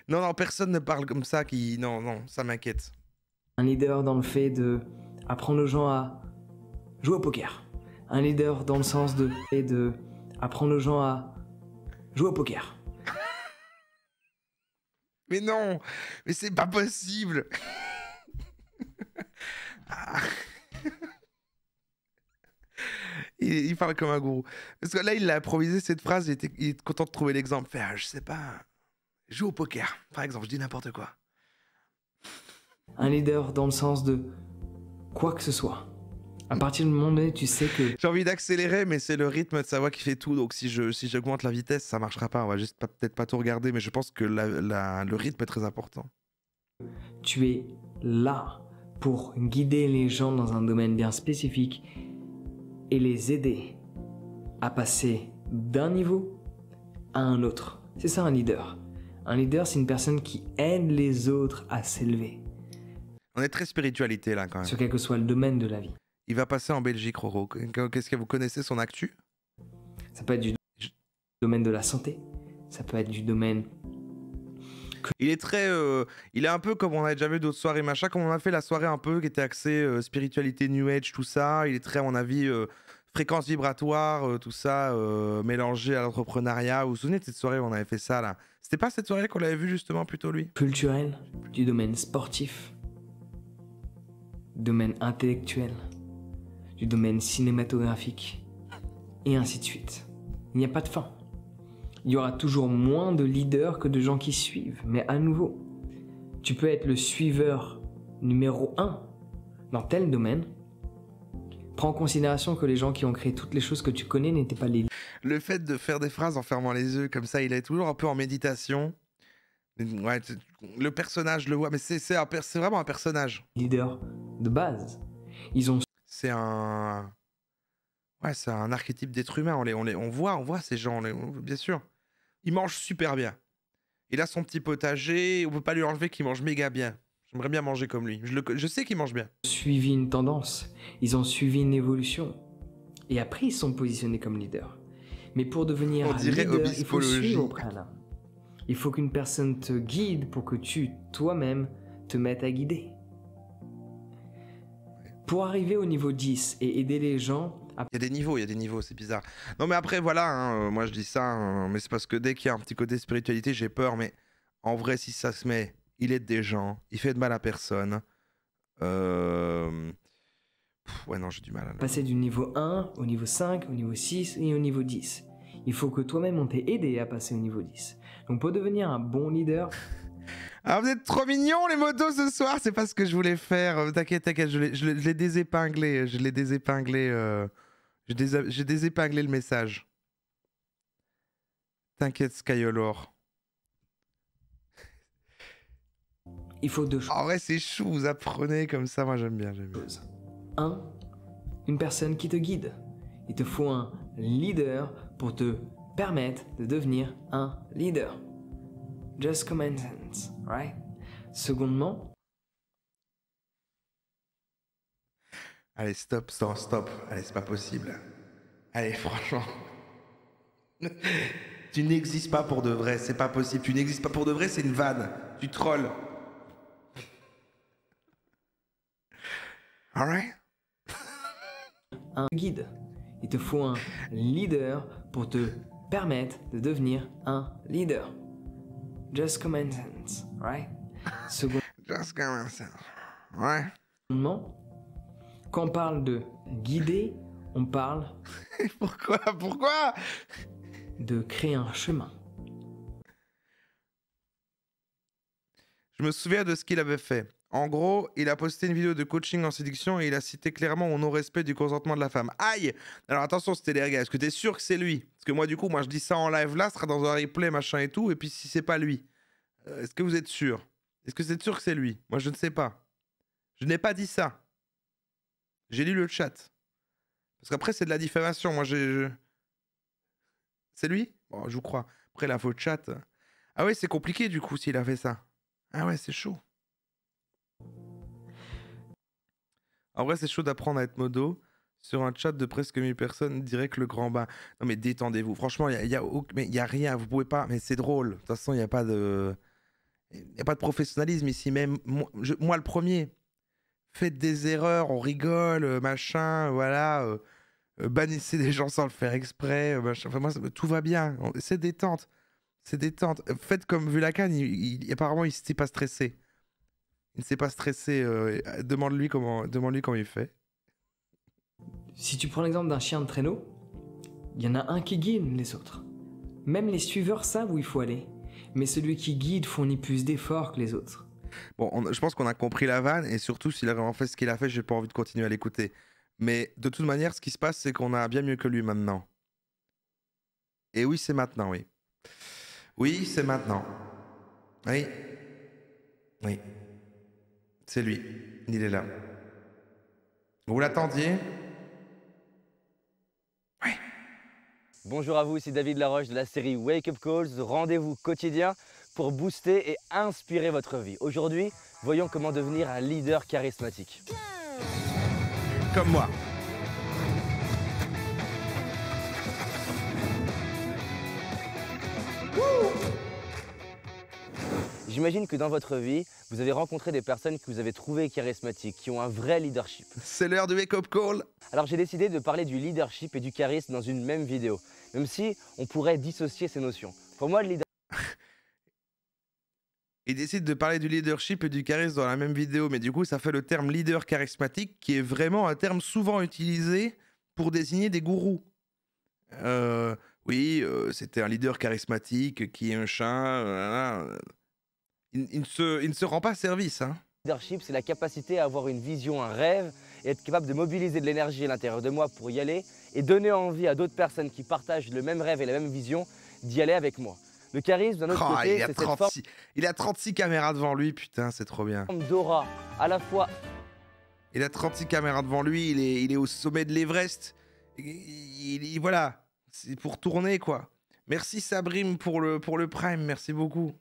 Non, personne ne parle comme ça qui... Non, ça m'inquiète. Un leader dans le fait de apprendre aux gens à jouer au poker. Un leader dans le sens de apprendre aux gens à jouer au poker. Mais non, mais c'est pas possible. Il parle comme un gourou. Parce que là, il a improvisé cette phrase, il est content de trouver l'exemple. Fait, je sais pas, joue au poker, par exemple, je dis n'importe quoi. Un leader dans le sens de quoi que ce soit. À partir du moment où tu sais que... J'ai envie d'accélérer, mais c'est le rythme de sa voix qui fait tout. Donc si j'augmente la vitesse, ça marchera pas. On va juste peut-être pas tout regarder, mais je pense que le rythme est très important. Tu es là pour guider les gens dans un domaine bien spécifique et les aider à passer d'un niveau à un autre. C'est ça un leader. Un leader, c'est une personne qui aide les autres à s'élever. On est très spiritualité là quand même. Sur quel que soit le domaine de la vie. Il va passer en Belgique, Roro. Qu'est-ce que vous connaissez son actu? Ça peut être du domaine de la santé. Ça peut être du domaine... Il est très... il est un peu comme on a déjà vu d'autres soirées machin, comme on a fait la soirée un peu qui était axée spiritualité, New Age, tout ça. Il est très, à mon avis, fréquence vibratoire, tout ça, mélangé à l'entrepreneuriat. Vous vous souvenez de cette soirée où on avait fait ça là? C'était pas cette soirée qu'on l'avait vu justement plutôt lui? Culturel, du domaine sportif, domaine intellectuel, du domaine cinématographique, et ainsi de suite. Il n'y a pas de fin. Il y aura toujours moins de leaders que de gens qui suivent. Mais à nouveau, tu peux être le suiveur numéro 1 dans tel domaine. Prends en considération que les gens qui ont créé toutes les choses que tu connais n'étaient pas les... Le fait de faire des phrases en fermant les yeux comme ça, il est toujours un peu en méditation. Ouais, le personnage, je le vois, mais c'est vraiment un personnage. Leader de base. Ils ont... C'est un... Ouais, c'est un archétype d'être humain. On voit ces gens, bien sûr. Il mange super bien. Il a son petit potager, on peut pas lui enlever qu'il mange méga bien. J'aimerais bien manger comme lui. Je sais qu'il mange bien. Suivi une tendance, ils ont suivi une évolution. Et après, ils sont positionnés comme leaders. Mais pour devenir un leader, il faut suivre au préalable. Il faut qu'une personne te guide pour que tu, toi-même, te mettes à guider. Pour arriver au niveau 10 et aider les gens... Il y a des niveaux, c'est bizarre. Non mais après, voilà, hein, moi je dis ça, mais c'est parce que dès qu'il y a un petit côté spiritualité, j'ai peur, mais en vrai, si ça se met, il aide des gens, il fait de mal à personne. Ouais, non, j'ai du mal. Passer du niveau 1 au niveau 5, au niveau 6 et au niveau 10. Il faut que toi-même, on t'ait aidé à passer au niveau 10. Donc pour devenir un bon leader... Ah, vous êtes trop mignons les motos ce soir, c'est pas ce que je voulais faire. T'inquiète, je l'ai désépinglé. J'ai désépinglé le message. T'inquiète, Skyolor. Il faut deux choses. En vrai, c'est chou, vous apprenez comme ça, moi j'aime bien. 1. Une personne qui te guide. Il te faut un leader pour te permettre de devenir un leader. Just common sense, right? Secondement... Allez, stop. Allez, c'est pas possible. Allez, franchement. Tu n'existes pas pour de vrai, c'est pas possible. Tu n'existes pas pour de vrai, c'est une vanne. Tu trolls. Alright? Un guide. Il te faut un leader pour te permettre de devenir un leader. Just common sense, right? Just common sense, ouais. Quand on parle de guider, on parle... Pourquoi de créer un chemin. Je me souviens de ce qu'il avait fait. En gros, il a posté une vidéo de coaching en séduction et il a cité clairement au non-respect du consentement de la femme. Aïe! Alors attention, c'était les gars, est-ce que t'es sûr que c'est lui? Parce que moi, du coup, je dis ça en live là, ce sera dans un replay, machin et tout, et puis si c'est pas lui, est-ce que vous êtes sûr? Est-ce que vous êtes sûr que c'est lui? Moi, je ne sais pas. Je n'ai pas dit ça. J'ai lu le chat. Parce qu'après, c'est de la diffamation. Moi, C'est lui? Bon, je vous crois. Après, l'info chat... Ah ouais, c'est compliqué, du coup, s'il a fait ça. Ah ouais, c'est chaud. En vrai, c'est chaud d'apprendre à être modo. Sur un chat de presque 1000 personnes, direct le grand bain. Non, mais détendez-vous. Franchement, il y a rien. Vous pouvez pas... Mais c'est drôle. De toute façon, il n'y a pas de... Il n'y a pas de professionnalisme ici. Même moi, le premier. Faites des erreurs, on rigole, machin, voilà. Bannissez des gens sans le faire exprès, machin. Enfin, moi, tout va bien. C'est détente. C'est détente. Faites comme Vulakan, apparemment, il ne s'est pas stressé. Il ne s'est pas stressé. Demande-lui comment il fait. Si tu prends l'exemple d'un chien de traîneau, il y en a un qui guide les autres. Même les suiveurs savent où il faut aller. Mais celui qui guide fournit plus d'efforts que les autres. Bon, je pense qu'on a compris la vanne, et surtout, s'il a vraiment fait ce qu'il a fait, j'ai pas envie de continuer à l'écouter. Mais de toute manière, ce qui se passe, c'est qu'on a bien mieux que lui maintenant. Et oui, c'est maintenant, oui. Oui, c'est maintenant. Oui. Oui. C'est lui. Il est là. Vous l'attendiez? Bonjour à vous, c'est David Laroche de la série Wake Up Calls, rendez-vous quotidien pour booster et inspirer votre vie. Aujourd'hui, voyons comment devenir un leader charismatique. Comme moi. J'imagine que dans votre vie, vous avez rencontré des personnes que vous avez trouvées charismatiques, qui ont un vrai leadership. C'est l'heure du Wake Up Call. Alors j'ai décidé de parler du leadership et du charisme dans une même vidéo, même si on pourrait dissocier ces notions. Pour moi, le leadership... Il décide de parler du leadership et du charisme dans la même vidéo, mais du coup, ça fait le terme leader charismatique, qui est vraiment un terme souvent utilisé pour désigner des gourous. C'était un leader charismatique qui est un chat... Il ne se rend pas service. Hein. Le leadership, c'est la capacité à avoir une vision, un rêve, et être capable de mobiliser de l'énergie à l'intérieur de moi pour y aller, et donner envie à d'autres personnes qui partagent le même rêve et la même vision d'y aller avec moi. Le charisme, d'un autre côté, c'est cette forme... Il a 36 caméras devant lui, putain, c'est trop bien. D'aura, à la fois... Il a 36 caméras devant lui, il est au sommet de l'Everest. Voilà, c'est pour tourner, quoi. Merci Sabrim pour le Prime, merci beaucoup.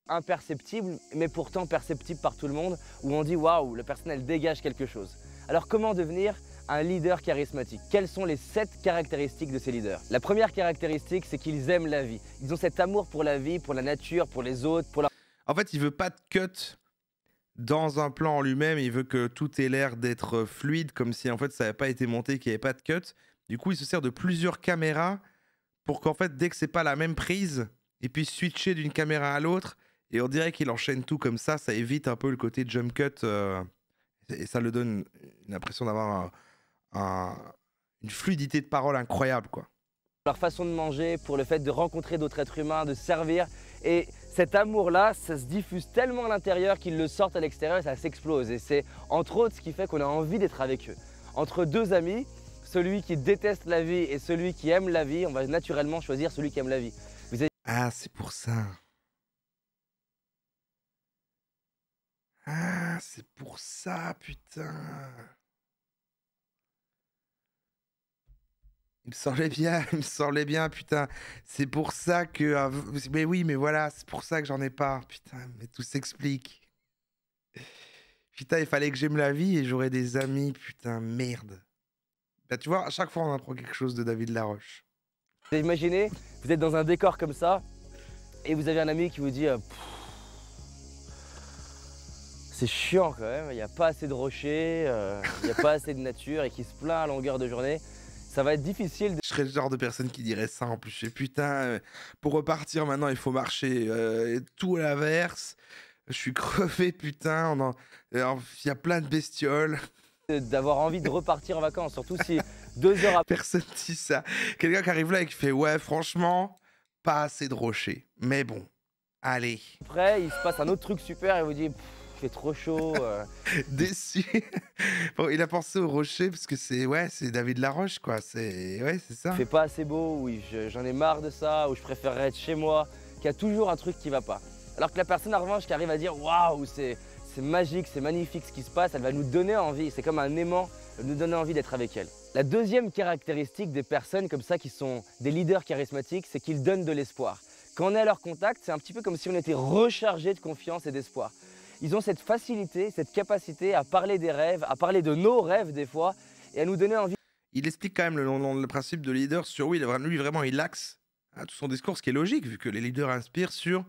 Imperceptible, mais pourtant perceptible par tout le monde, où on dit waouh, la personne elle dégage quelque chose. Alors comment devenir un leader charismatique? Quelles sont les 7 caractéristiques de ces leaders? La première caractéristique, c'est qu'ils aiment la vie. Ils ont cet amour pour la vie, pour la nature, pour les autres, pour la... En fait, il veut pas de cut dans un plan en lui-même, il veut que tout ait l'air d'être fluide, comme si en fait ça n'avait pas été monté, qu'il n'y avait pas de cut. Du coup, il se sert de plusieurs caméras pour qu'en fait, dès que c'est pas la même prise, il puisse switcher d'une caméra à l'autre. Et on dirait qu'il enchaîne tout comme ça évite un peu le côté jump cut et ça lui donne une impression d'avoir une fluidité de parole incroyable, quoi. Leur façon de manger, pour le fait de rencontrer d'autres êtres humains, de servir. Et cet amour-là, ça se diffuse tellement à l'intérieur qu'ils le sortent à l'extérieur et ça s'explose. Et c'est entre autres ce qui fait qu'on a envie d'être avec eux. Entre deux amis, celui qui déteste la vie et celui qui aime la vie, on va naturellement choisir celui qui aime la vie. Ah, c'est pour ça. Ah, c'est pour ça, putain. Il me semblait bien, putain. C'est pour ça que... Mais oui, mais voilà, c'est pour ça que j'en ai pas. Putain, mais tout s'explique. Putain, il fallait que j'aime la vie et j'aurais des amis, putain, merde. Bah, tu vois, à chaque fois, on apprend quelque chose de David Laroche. Imaginez, vous êtes dans un décor comme ça et vous avez un ami qui vous dit... c'est chiant quand même, il n'y a pas assez de rochers, il n'y a pas assez de nature et qui se plaint à longueur de journée. Ça va être difficile. Je serais le genre de personne qui dirait ça en plus. Je sais, putain, pour repartir maintenant, il faut marcher tout à l'inverse. Je suis crevé, putain. Il y a plein de bestioles. D'avoir envie de repartir en vacances, surtout si 2 heures après... Personne dit ça. Quelqu'un qui arrive là et qui fait « Ouais, franchement, pas assez de rochers. Mais bon, allez. » Après, il se passe un autre truc super et vous dit... Il fait trop chaud. Déçu. Bon, il a pensé au rocher parce que c'est David Laroche, quoi. C'est ça. Il fait pas assez beau, oui, j'en ai marre de ça, ou je préférerais être chez moi, qu'il y a toujours un truc qui va pas. Alors que la personne en revanche qui arrive à dire waouh, c'est magique, c'est magnifique ce qui se passe, elle va nous donner envie, c'est comme un aimant, nous donner envie d'être avec elle. La deuxième caractéristique des personnes comme ça qui sont des leaders charismatiques, c'est qu'ils donnent de l'espoir. Quand on est à leur contact, c'est un petit peu comme si on était rechargé de confiance et d'espoir. Ils ont cette facilité, cette capacité à parler des rêves, à parler de nos rêves des fois, et à nous donner envie. Il explique quand même le principe de leader sur lui vraiment il axe tout son discours, ce qui est logique vu que les leaders inspirent sur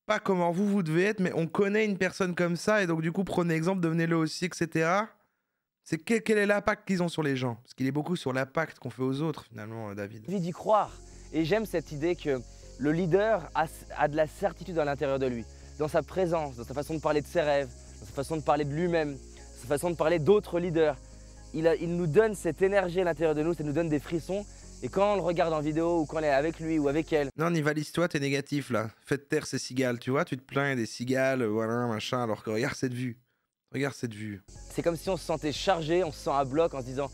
pas comment vous devez être, mais on connaît une personne comme ça et donc du coup prenez exemple, devenez-le aussi, etc. C'est quel est l'impact qu'ils ont sur les gens? Parce qu'il est beaucoup sur l'impact qu'on fait aux autres finalement, David. J'ai envie d'y croire et j'aime cette idée que le leader a de la certitude à l'intérieur de lui. Dans sa présence, dans sa façon de parler de ses rêves, dans sa façon de parler de lui-même, sa façon de parler d'autres leaders. Il nous donne cette énergie à l'intérieur de nous, ça nous donne des frissons. Et quand on le regarde en vidéo ou quand on est avec lui ou avec elle... Non, Nivalise-toi, t'es négatif là. Faites taire ces cigales, tu vois, tu te plains des cigales, voilà, machin, alors que regarde cette vue. Regarde cette vue. C'est comme si on se sentait chargé, on se sent à bloc en se disant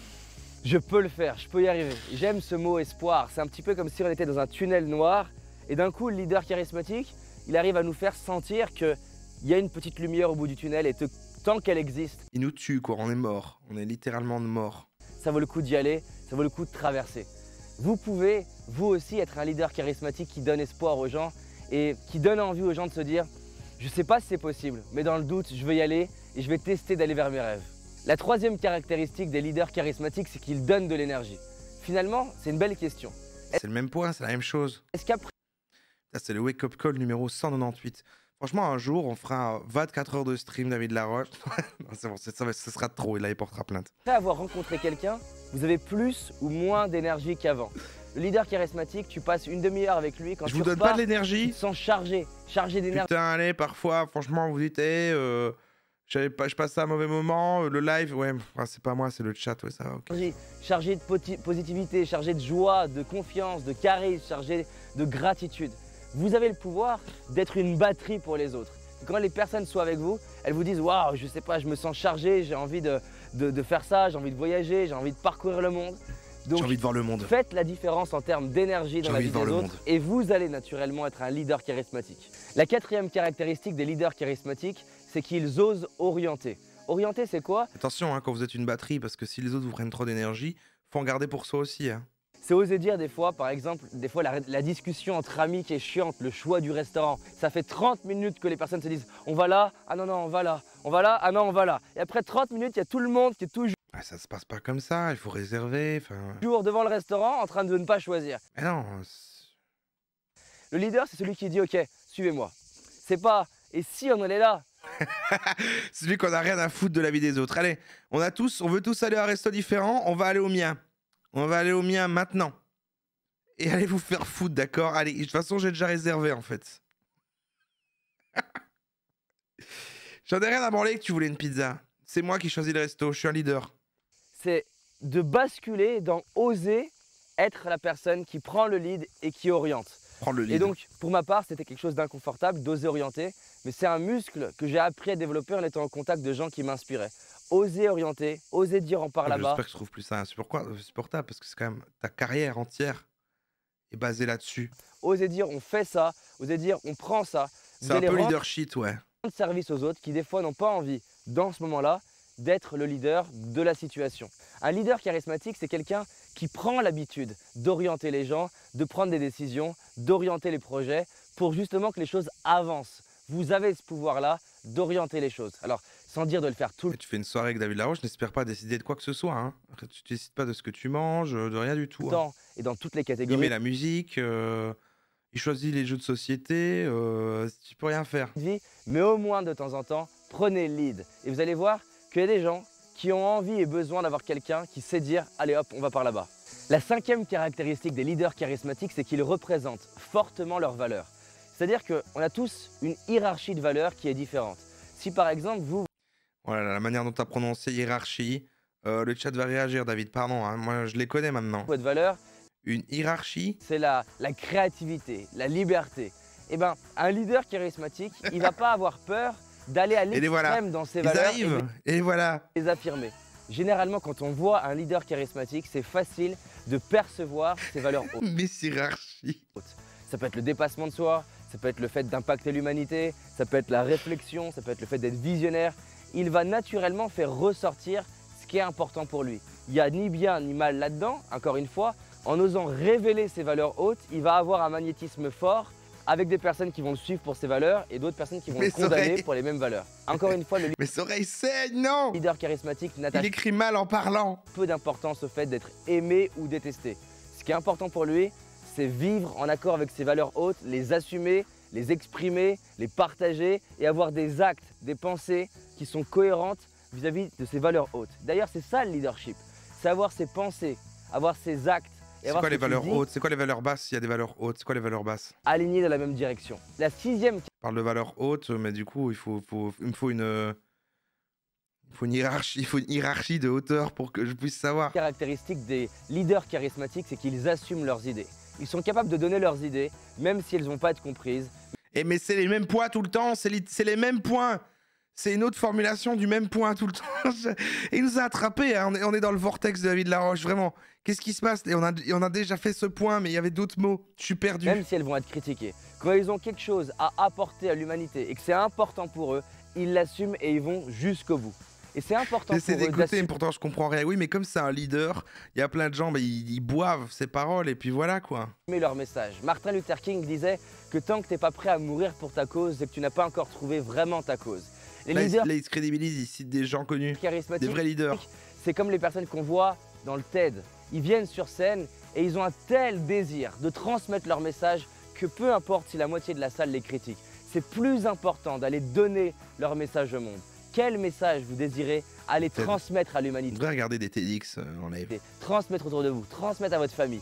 « Je peux le faire, je peux y arriver ». J'aime ce mot espoir, c'est un petit peu comme si on était dans un tunnel noir et d'un coup le leader charismatique, il arrive à nous faire sentir qu'il y a une petite lumière au bout du tunnel et tant qu'elle existe, il nous tue quoi, on est mort, on est littéralement mort. Ça vaut le coup d'y aller, ça vaut le coup de traverser. Vous pouvez, vous aussi, être un leader charismatique qui donne espoir aux gens et qui donne envie aux gens de se dire « je sais pas si c'est possible, mais dans le doute, je vais y aller et je vais tester d'aller vers mes rêves ». La troisième caractéristique des leaders charismatiques, c'est qu'ils donnent de l'énergie. Finalement, c'est une belle question. C'est le même point, c'est la même chose. Est-ce qu'après... C'est le wake-up call numéro 198. Franchement, un jour, on fera 24 heures de stream David Laroche. C'est bon, ce sera trop, il portera plainte. Après avoir rencontré quelqu'un, vous avez plus ou moins d'énergie qu'avant. Le leader charismatique, tu passes une demi-heure avec lui, quand je tu vous donne repars, pas de l'énergie. Tu te sens chargé d'énergie. Putain, allez, parfois, franchement, vous dites, je passe un mauvais moment, le live, ouais, c'est pas moi, c'est le chat, ouais, ça va, ok. Chargé de positivité, chargé de joie, de confiance, de charisme, chargé de gratitude. Vous avez le pouvoir d'être une batterie pour les autres. Quand les personnes sont avec vous, elles vous disent « Waouh, je sais pas, je me sens chargé, j'ai envie de faire ça, j'ai envie de voyager, j'ai envie de parcourir le monde. » Donc, j'ai envie de voir le monde. Faites la différence en termes d'énergie dans la vie des autres et vous allez naturellement être un leader charismatique. La quatrième caractéristique des leaders charismatiques, c'est qu'ils osent orienter. Orienter, c'est quoi? Attention hein, quand vous êtes une batterie, parce que si les autres vous prennent trop d'énergie, faut en garder pour soi aussi. Hein. C'est oser dire des fois, par exemple, la discussion entre amis qui est chiante, le choix du restaurant. Ça fait 30 minutes que les personnes se disent « on va là, ah non, non, on va là, on va là, ah non, on va là ». Et après 30 minutes, il y a tout le monde qui est toujours... Ah, ça se passe pas comme ça, il faut réserver, toujours devant le restaurant en train de ne pas choisir. Mais non. Le leader, c'est celui qui dit « ok, suivez-moi ». C'est pas « et si on allait là ?» C'est celui qu'on a rien à foutre de la vie des autres. Allez, on veut tous aller à un resto différent, on va aller au mien. On va aller au mien maintenant. Et allez vous faire foutre, d'accord? Allez, de toute façon, j'ai déjà réservé, en fait. J'en ai rien à branler que tu voulais une pizza. C'est moi qui choisis le resto, je suis un leader. C'est de basculer dans oser être la personne qui prend le lead et qui oriente. Prendre le lead. Et donc, pour ma part, c'était quelque chose d'inconfortable d'oser orienter. Mais c'est un muscle que j'ai appris à développer en étant en contact de gens qui m'inspiraient. Oser orienter, oser dire on part là-bas. J'espère que je trouve plus ça insupportable parce que c'est quand même ta carrière entière est basée là-dessus. Oser dire on fait ça, oser dire on prend ça. C'est un peu leadership, ouais. Rendre service aux autres qui des fois n'ont pas envie, dans ce moment-là, d'être le leader de la situation. Un leader charismatique, c'est quelqu'un qui prend l'habitude d'orienter les gens, de prendre des décisions, d'orienter les projets pour justement que les choses avancent. Vous avez ce pouvoir-là d'orienter les choses. Alors, sans dire de le faire tout le temps. Tu fais une soirée avec David Laroche, n'espère pas décider de quoi que ce soit. Hein. Tu décides pas de ce que tu manges, de rien du tout. Hein. Et dans toutes les catégories. Il met la musique, il choisit les jeux de société, tu peux rien faire. Mais au moins de temps en temps, prenez le lead. Et vous allez voir qu'il y a des gens qui ont envie et besoin d'avoir quelqu'un qui sait dire « allez hop, on va par là-bas ». La cinquième caractéristique des leaders charismatiques, c'est qu'ils représentent fortement leurs valeurs. C'est-à-dire qu'on a tous une hiérarchie de valeurs qui est différente. Si par exemple vous... Voilà, la manière dont tu as prononcé hiérarchie, le chat va réagir, David, pardon, hein, moi je les connais maintenant. Votre valeur, une hiérarchie, c'est la créativité, la liberté. Et bien, un leader charismatique, il ne va pas avoir peur d'aller à l'extrême dans ses valeurs et voilà. Les affirmer. Généralement, quand on voit un leader charismatique, c'est facile de percevoir ses valeurs hautes. Mais hiérarchie. Ça peut être le dépassement de soi, ça peut être le fait d'impacter l'humanité, ça peut être la réflexion, ça peut être le fait d'être visionnaire. Il va naturellement faire ressortir ce qui est important pour lui. Il n'y a ni bien ni mal là-dedans, encore une fois. En osant révéler ses valeurs hautes, il va avoir un magnétisme fort avec des personnes qui vont le suivre pour ses valeurs et d'autres personnes qui vont le condamner pour les mêmes valeurs. Encore une fois, le Mais ses oreilles saignent, non! Leader charismatique n'attache il écrit mal en parlant. Peu d'importance au fait d'être aimé ou détesté. Ce qui est important pour lui, c'est vivre en accord avec ses valeurs hautes, les assumer, les exprimer, les partager et avoir des actes, des pensées qui sont cohérentes vis-à-vis de ses valeurs hautes. D'ailleurs, c'est ça le leadership, c'est avoir ses pensées, avoir ses actes. C'est quoi les valeurs hautes? C'est quoi les valeurs basses s'il y a des valeurs hautes? C'est quoi les valeurs basses? Alignées dans la même direction. La sixième... Je parle de valeurs hautes, mais du coup, il me faut une hiérarchie de hauteur pour que je puisse savoir. La caractéristique des leaders charismatiques, c'est qu'ils assument leurs idées. Ils sont capables de donner leurs idées, même si elles ne vont pas être comprises. Mais c'est les mêmes points tout le temps, c'est les mêmes points. C'est une autre formulation du même point tout le temps. Et il nous a attrapés, hein. On est dans le vortex de David Laroche, vraiment. Qu'est-ce qui se passe? Et on a déjà fait ce point, mais il y avait d'autres mots. Je suis perdu. Même si elles vont être critiquées, quand ils ont quelque chose à apporter à l'humanité et que c'est important pour eux, ils l'assument et ils vont jusqu'au bout. Et c'est important J'essaie pour eux d'écouter, d'assumer pourtant je comprends rien. Oui, mais comme c'est un leader, il y a plein de gens, ils boivent ses paroles et puis voilà quoi. leur message. Martin Luther King disait que tant que tu n'es pas prêt à mourir pour ta cause, c'est que tu n'as pas encore trouvé vraiment ta cause. Les leaders là, ils se crédibilisent, ils citent des gens connus, charismatiques, des vrais leaders. C'est comme les personnes qu'on voit dans le TED. Ils viennent sur scène et ils ont un tel désir de transmettre leur message que peu importe si la moitié de la salle les critique. C'est plus important d'aller donner leur message au monde. Quel message vous désirez aller transmettre à l'humanité? Vous devriez regarder des TEDx en live. Transmettre autour de vous, transmettre à votre famille.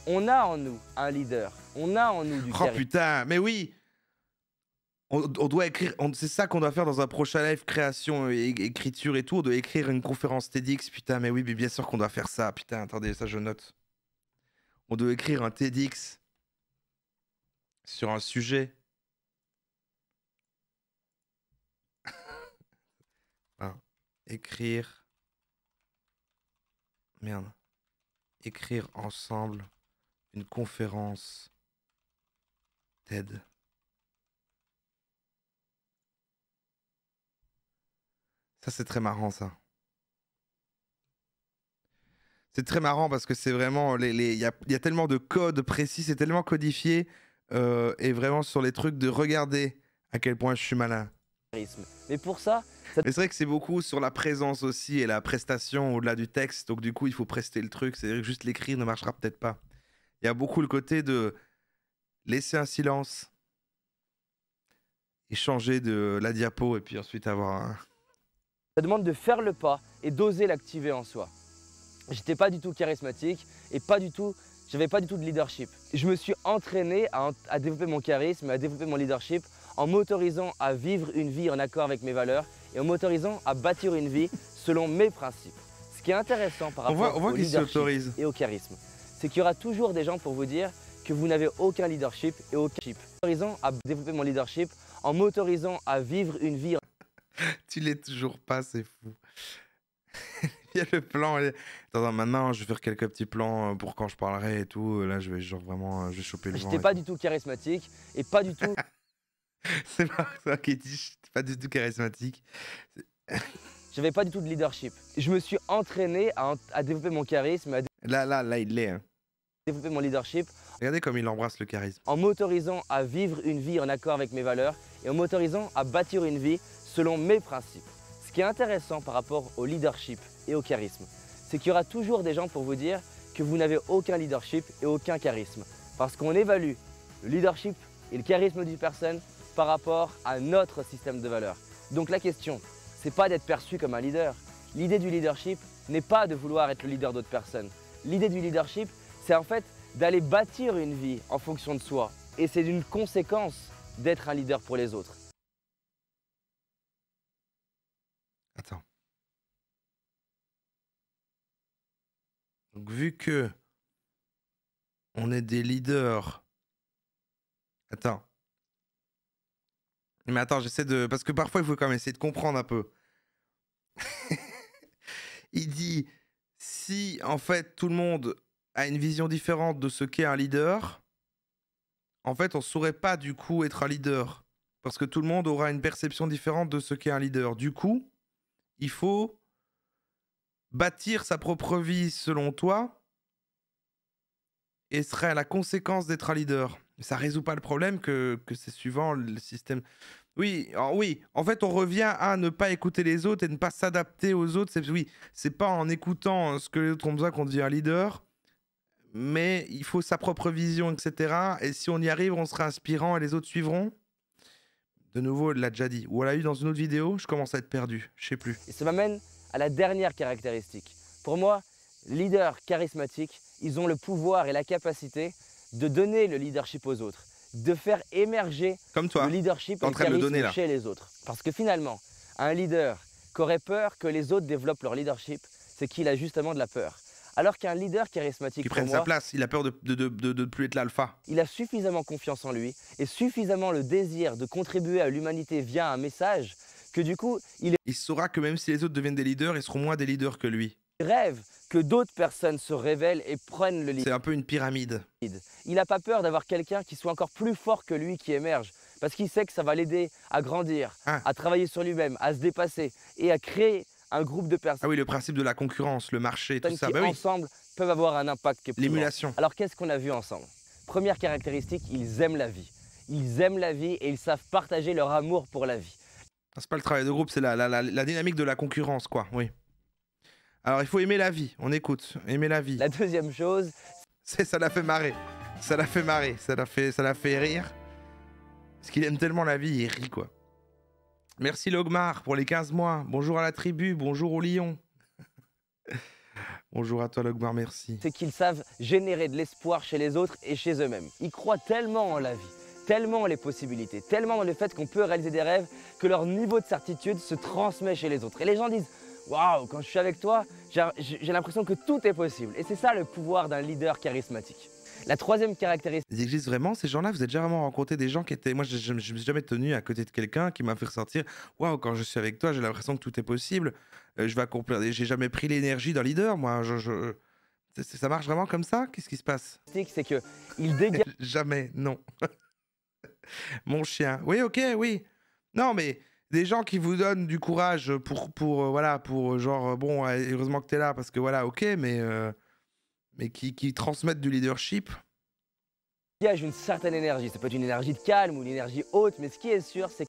On a en nous un leader, on a en nous du charisme. Oh putain, mais oui! On doit écrire, c'est ça qu'on doit faire dans un prochain live, création, écriture et tout. On doit écrire une conférence TEDx, putain, mais oui, mais bien sûr qu'on doit faire ça. Putain, attendez, ça je note. On doit écrire un TEDx sur un sujet. Écrire. Merde. Écrire ensemble une conférence TED. Ça, c'est très marrant, ça. C'est très marrant parce que c'est vraiment... Il y a tellement de codes précis, c'est tellement codifié. Et vraiment sur les trucs de regarder à quel point je suis malin. Mais pour ça... Mais c'est vrai que c'est beaucoup sur la présence aussi et la prestation au-delà du texte. Donc du coup, il faut prester le truc. C'est-à-dire que juste l'écrire ne marchera peut-être pas. Il y a beaucoup le côté de laisser un silence et changer de la diapo et puis ensuite avoir un... Ça demande de faire le pas et d'oser l'activer en soi. J'étais pas du tout charismatique et j'avais pas du tout de leadership. Je me suis entraîné à développer mon charisme, à développer mon leadership en m'autorisant à vivre une vie en accord avec mes valeurs et en m'autorisant à bâtir une vie selon mes principes. Ce qui est intéressant par rapport au leadership et au charisme, c'est qu'il y aura toujours des gens pour vous dire que vous n'avez aucun leadership et aucun chip. M'autorisant à développer mon leadership en m'autorisant à vivre une vie... Tu l'es toujours pas, c'est fou. Il y a le plan. Attends, maintenant, je vais faire quelques petits plans pour quand je parlerai et tout. Là, je vais genre vraiment, je vais choper le vent. J'étais pas du tout charismatique et pas du tout... C'est pas ça qui dit, j'étais pas du tout charismatique. J'avais pas du tout de leadership. Je me suis entraîné à développer mon charisme. Là, il l'est. Hein. Développer mon leadership. Regardez comme il embrasse le charisme. En m'autorisant à vivre une vie en accord avec mes valeurs et en m'autorisant à bâtir une vie selon mes principes. Ce qui est intéressant par rapport au leadership et au charisme, c'est qu'il y aura toujours des gens pour vous dire que vous n'avez aucun leadership et aucun charisme. Parce qu'on évalue le leadership et le charisme d'une personne par rapport à notre système de valeurs. Donc la question, c'est pas d'être perçu comme un leader. L'idée du leadership n'est pas de vouloir être le leader d'autres personnes. L'idée du leadership, c'est en fait d'aller bâtir une vie en fonction de soi. Et c'est une conséquence d'être un leader pour les autres. Attends. Donc vu que on est des leaders... Attends. Mais attends, j'essaie de... Parce que parfois, il faut quand même essayer de comprendre un peu. Il dit, si en fait tout le monde a une vision différente de ce qu'est un leader, en fait, on ne saurait pas du coup être un leader. Parce que tout le monde aura une perception différente de ce qu'est un leader. Du coup, il faut bâtir sa propre vie selon toi et ce serait la conséquence d'être un leader. Ça résout pas le problème que c'est suivant le système. Oui, en fait, on revient à ne pas écouter les autres et ne pas s'adapter aux autres. Oui, c'est pas en écoutant ce que les autres ont besoin qu'on devient leader, mais il faut sa propre vision, etc. Et si on y arrive, on sera inspirant et les autres suivront. De nouveau, il l'a déjà dit. Ou on l'a eu dans une autre vidéo, je commence à être perdu, je sais plus. Et ça m'amène à la dernière caractéristique. Pour moi, leaders charismatiques, ils ont le pouvoir et la capacité de donner le leadership aux autres, de faire émerger le leadership et le charisme chez les autres. Parce que finalement, un leader qui aurait peur que les autres développent leur leadership, c'est qu'il a justement de la peur. Alors qu'un leader charismatique, qui prenne sa place, il a peur de ne plus être l'alpha. Il a suffisamment confiance en lui et suffisamment le désir de contribuer à l'humanité via un message que du coup, il saura que même si les autres deviennent des leaders, ils seront moins des leaders que lui. rêve que d'autres personnes se révèlent et prennent le lead. C'est un peu une pyramide. Il n'a pas peur d'avoir quelqu'un qui soit encore plus fort que lui qui émerge, parce qu'il sait que ça va l'aider à grandir, à travailler sur lui-même, à se dépasser et à créer un groupe de personnes. Ah oui, le principe de la concurrence, le marché, tout ça. Qui ensemble peuvent avoir un impact qui est plus l'émulation. grand. Alors qu'est-ce qu'on a vu ensemble? Première caractéristique, ils aiment la vie. Ils aiment la vie et ils savent partager leur amour pour la vie. C'est pas le travail de groupe, c'est la dynamique de la concurrence, quoi, oui. Alors il faut aimer la vie, on écoute, aimer la vie. La deuxième chose... Ça l'a fait marrer, ça l'a fait marrer, ça l'a fait rire. Parce qu'il aime tellement la vie, il rit, quoi. Merci Logmar pour les 15 mois. Bonjour à la tribu, bonjour au lion. Bonjour à toi Logmar, merci. C'est qu'ils savent générer de l'espoir chez les autres et chez eux-mêmes. Ils croient tellement en la vie, tellement en les possibilités, tellement dans le fait qu'on peut réaliser des rêves que leur niveau de certitude se transmet chez les autres. Et les gens disent « Waouh, quand je suis avec toi, j'ai l'impression que tout est possible. » Et c'est ça le pouvoir d'un leader charismatique. La troisième caractéristique... Ils existent vraiment, ces gens-là? Vous avez déjà vraiment rencontré des gens qui étaient... Moi, je me suis jamais tenu à côté de quelqu'un qui m'a fait ressortir « Waouh, quand je suis avec toi, j'ai l'impression que tout est possible. Je vais accomplir... » J'ai jamais pris l'énergie d'un leader, moi. Ça marche vraiment comme ça? Qu'est-ce qui se passe? C'est qu'il dégage... Jamais, non. Mon chien. Oui, ok, oui. Non, mais des gens qui vous donnent du courage pour genre, bon, heureusement que t'es là, parce que voilà, ok, mais qui transmettent du leadership. Il y a une certaine énergie. Ça peut être une énergie de calme ou une énergie haute, mais ce qui est sûr, c'est...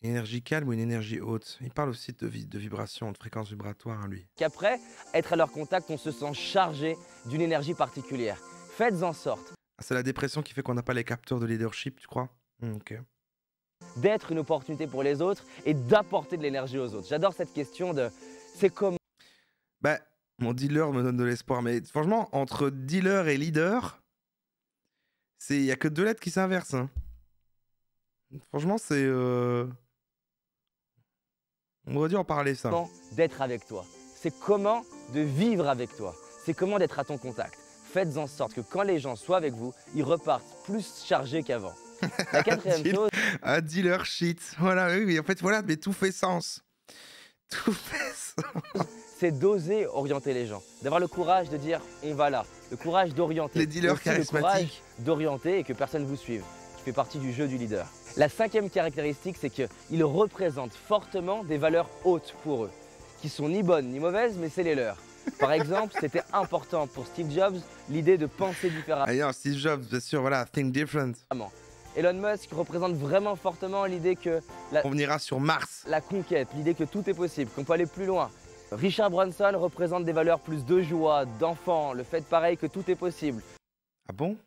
Une énergie calme ou une énergie haute? Il parle aussi de vibration, de fréquence vibratoire, hein, lui. Qu'après, être à leur contact, on se sent chargé d'une énergie particulière. Faites en sorte... C'est la dépression qui fait qu'on n'a pas les capteurs de leadership, tu crois? Ok. D'être une opportunité pour les autres et d'apporter de l'énergie aux autres. J'adore cette question de... C'est comment... Bah, mon dealer me donne de l'espoir, mais franchement, entre dealer et leader, il n'y a que deux lettres qui s'inversent. Hein. Franchement, c'est... On aurait dû en parler, ça. Comment d'être avec toi. C'est comment de vivre avec toi. C'est comment d'être à ton contact. Faites en sorte que quand les gens soient avec vous, ils repartent plus chargés qu'avant. La quatrième chose... Un dealer shit. Voilà, oui, mais en fait, voilà, mais tout fait sens. Tout fait sens. C'est d'oser orienter les gens. D'avoir le courage de dire, on va là. Le courage d'orienter. Les dealers charismatiques. Le courage d'orienter et que personne ne vous suive. Qui fait partie du jeu du leader. La cinquième caractéristique, c'est qu'ils représentent fortement des valeurs hautes pour eux. Qui sont ni bonnes ni mauvaises, mais c'est les leurs. Par exemple, c'était important pour Steve Jobs, l'idée de penser différemment. D'ailleurs, Steve Jobs, bien sûr, voilà, think different. Elon Musk représente vraiment fortement l'idée que... On ira sur Mars. La conquête, l'idée que tout est possible, qu'on peut aller plus loin. Richard Branson représente des valeurs plus de joie, d'enfant, le fait pareil que tout est possible. Ah bon?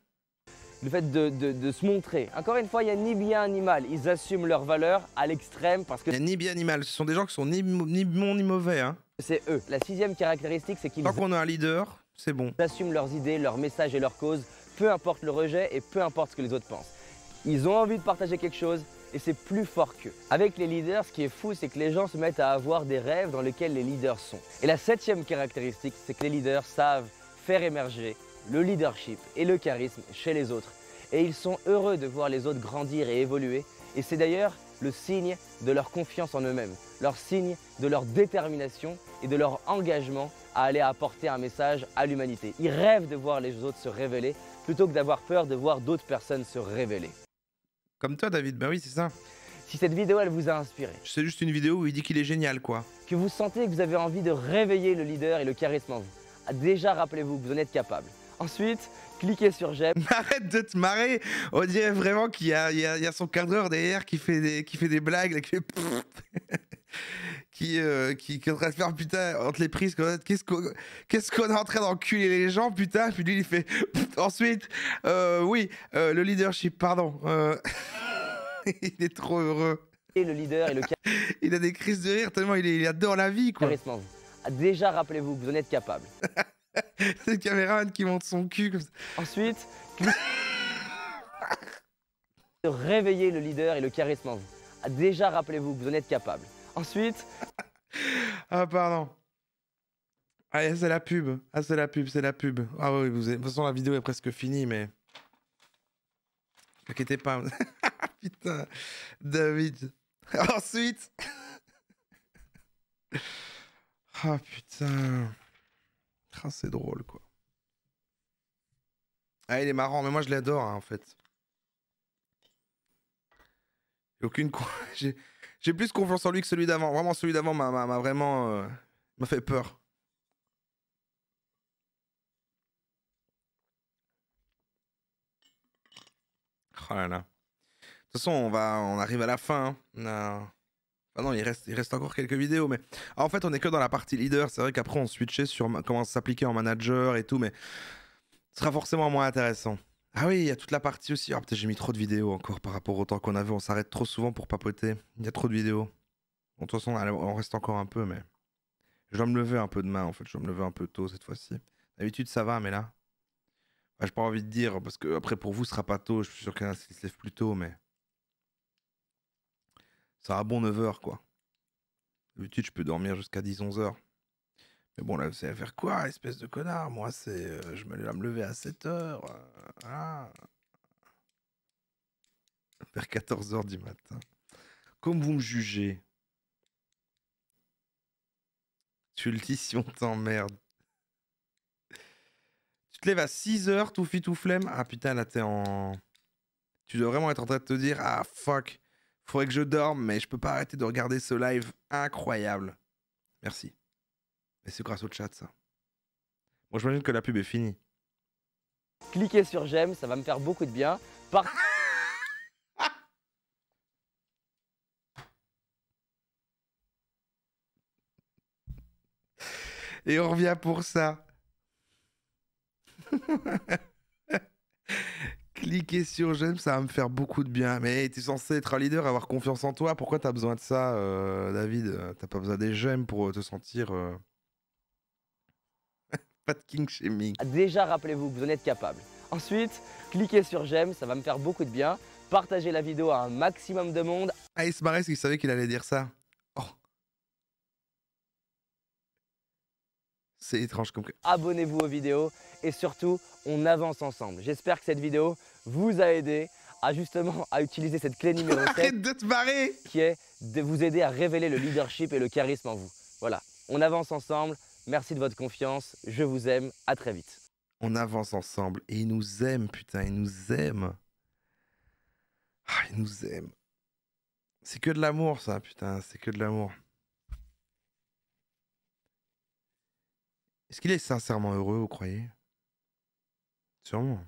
Le fait de se montrer. Encore une fois, il n'y a ni bien ni mal. Ils assument leurs valeurs à l'extrême parce que... Il n'y a ni bien ni mal. Ce sont des gens qui sont ni bons ni mauvais. Hein. C'est eux. La sixième caractéristique, c'est qu'ils... Tant qu'on a un leader, c'est bon. Ils assument leurs idées, leurs messages et leurs causes, peu importe le rejet et peu importe ce que les autres pensent. Ils ont envie de partager quelque chose et c'est plus fort qu'eux. Avec les leaders, ce qui est fou, c'est que les gens se mettent à avoir des rêves dans lesquels les leaders sont. Et la septième caractéristique, c'est que les leaders savent faire émerger le leadership et le charisme chez les autres. Et ils sont heureux de voir les autres grandir et évoluer. Et c'est d'ailleurs le signe de leur confiance en eux-mêmes, leur signe de leur détermination et de leur engagement à aller apporter un message à l'humanité. Ils rêvent de voir les autres se révéler plutôt que d'avoir peur de voir d'autres personnes se révéler. Comme toi, David, ben oui, c'est ça. Si cette vidéo, elle vous a inspiré. C'est juste une vidéo où il dit qu'il est génial, quoi. Que vous sentez que vous avez envie de réveiller le leader et le charisme en vous. Déjà, rappelez-vous que vous en êtes capable. Ensuite, cliquez sur j'aime. Arrête de te marrer. On dirait vraiment qu'il y a son cadreur derrière qui fait des blagues, là, qui fait... qui est en train de faire putain entre les prises. Qu'est-ce qu'on est en train d'enculer les gens, putain. Puis lui, il fait... Ensuite, oui, le leadership, pardon. Il est trop heureux. Et le leader et le... Il a des crises de rire tellement il adore la vie, quoi. Charisme en vous. Déjà, rappelez-vous que vous en êtes capable. C'est le caméraman qui monte son cul comme ça. Ensuite, de réveiller le leader et le charisme en vous. Déjà, rappelez-vous que vous en êtes capable. Ensuite... Ah, pardon. Ah, c'est la pub. Ah, c'est la pub, c'est la pub. Ah oui, de toute façon, la vidéo est presque finie, mais... Ne t'inquiétez pas. Putain, David. Ensuite... Ah putain. Ah, c'est drôle quoi. Ah, il est marrant, mais moi je l'adore hein, en fait. Aucune j'ai plus confiance en lui que celui d'avant. Vraiment, celui d'avant m'a vraiment m'a fait peur. Oh là là. De toute façon, on arrive à la fin. Hein. Ah non, il reste encore quelques vidéos, mais en fait, on est que dans la partie leader. C'est vrai qu'après, on switchait sur comment s'appliquer en manager et tout, mais ce sera forcément moins intéressant. Ah oui, il y a toute la partie aussi. Ah putain, j'ai mis trop de vidéos encore par rapport au temps qu'on avait. On s'arrête trop souvent pour papoter. Il y a trop de vidéos. Bon, de toute façon, on reste encore un peu, mais je dois me lever un peu demain. En fait, je dois me lever un peu tôt cette fois-ci. D'habitude, ça va, mais là, j'ai pas envie de dire parce que après pour vous, ce sera pas tôt. Je suis sûr qu'il y en a qui se lèvent plus tôt, mais ça sera bon 9 h quoi. D'habitude, je peux dormir jusqu'à 10-11 h. Mais bon, là, vous savez faire quoi, espèce de connard? Moi, c'est. Je me lever à 7 h. Voilà. Vers 14 h du matin. Comme vous me jugez. Tu le dis si on t'emmerde. Tu te lèves à 6 h, tout fit, tout flemme. Ah putain, là, t'es en. Tu dois vraiment être en train de te dire, ah fuck, faudrait que je dorme, mais je peux pas arrêter de regarder ce live incroyable. Merci. Mais c'est grâce au chat, ça. Moi, j'imagine que la pub est finie. Cliquez sur j'aime, ça va me faire beaucoup de bien. Et on revient pour ça. Cliquez sur j'aime, ça va me faire beaucoup de bien. Mais t'es censé être un leader, avoir confiance en toi. Pourquoi t'as besoin de ça, David? T'as pas besoin des j'aime pour te sentir... Pas de king shaming. Déjà, rappelez-vous que vous en êtes capable. Ensuite, cliquez sur j'aime, ça va me faire beaucoup de bien. Partagez la vidéo à un maximum de monde. Ah, il se marrait parce qu'il savait qu'il allait dire ça. Oh. C'est étrange comme... Abonnez-vous aux vidéos et surtout, on avance ensemble. J'espère que cette vidéo vous a aidé à justement à utiliser cette clé numéro 7. Arrête de te marrer! Qui est de vous aider à révéler le leadership et le charisme en vous. Voilà, on avance ensemble. Merci de votre confiance. Je vous aime. À très vite. On avance ensemble. Et il nous aime, putain. Il nous aime. Ah, il nous aime. C'est que de l'amour, ça, putain. C'est que de l'amour. Est-ce qu'il est sincèrement heureux, vous croyez? Sûrement.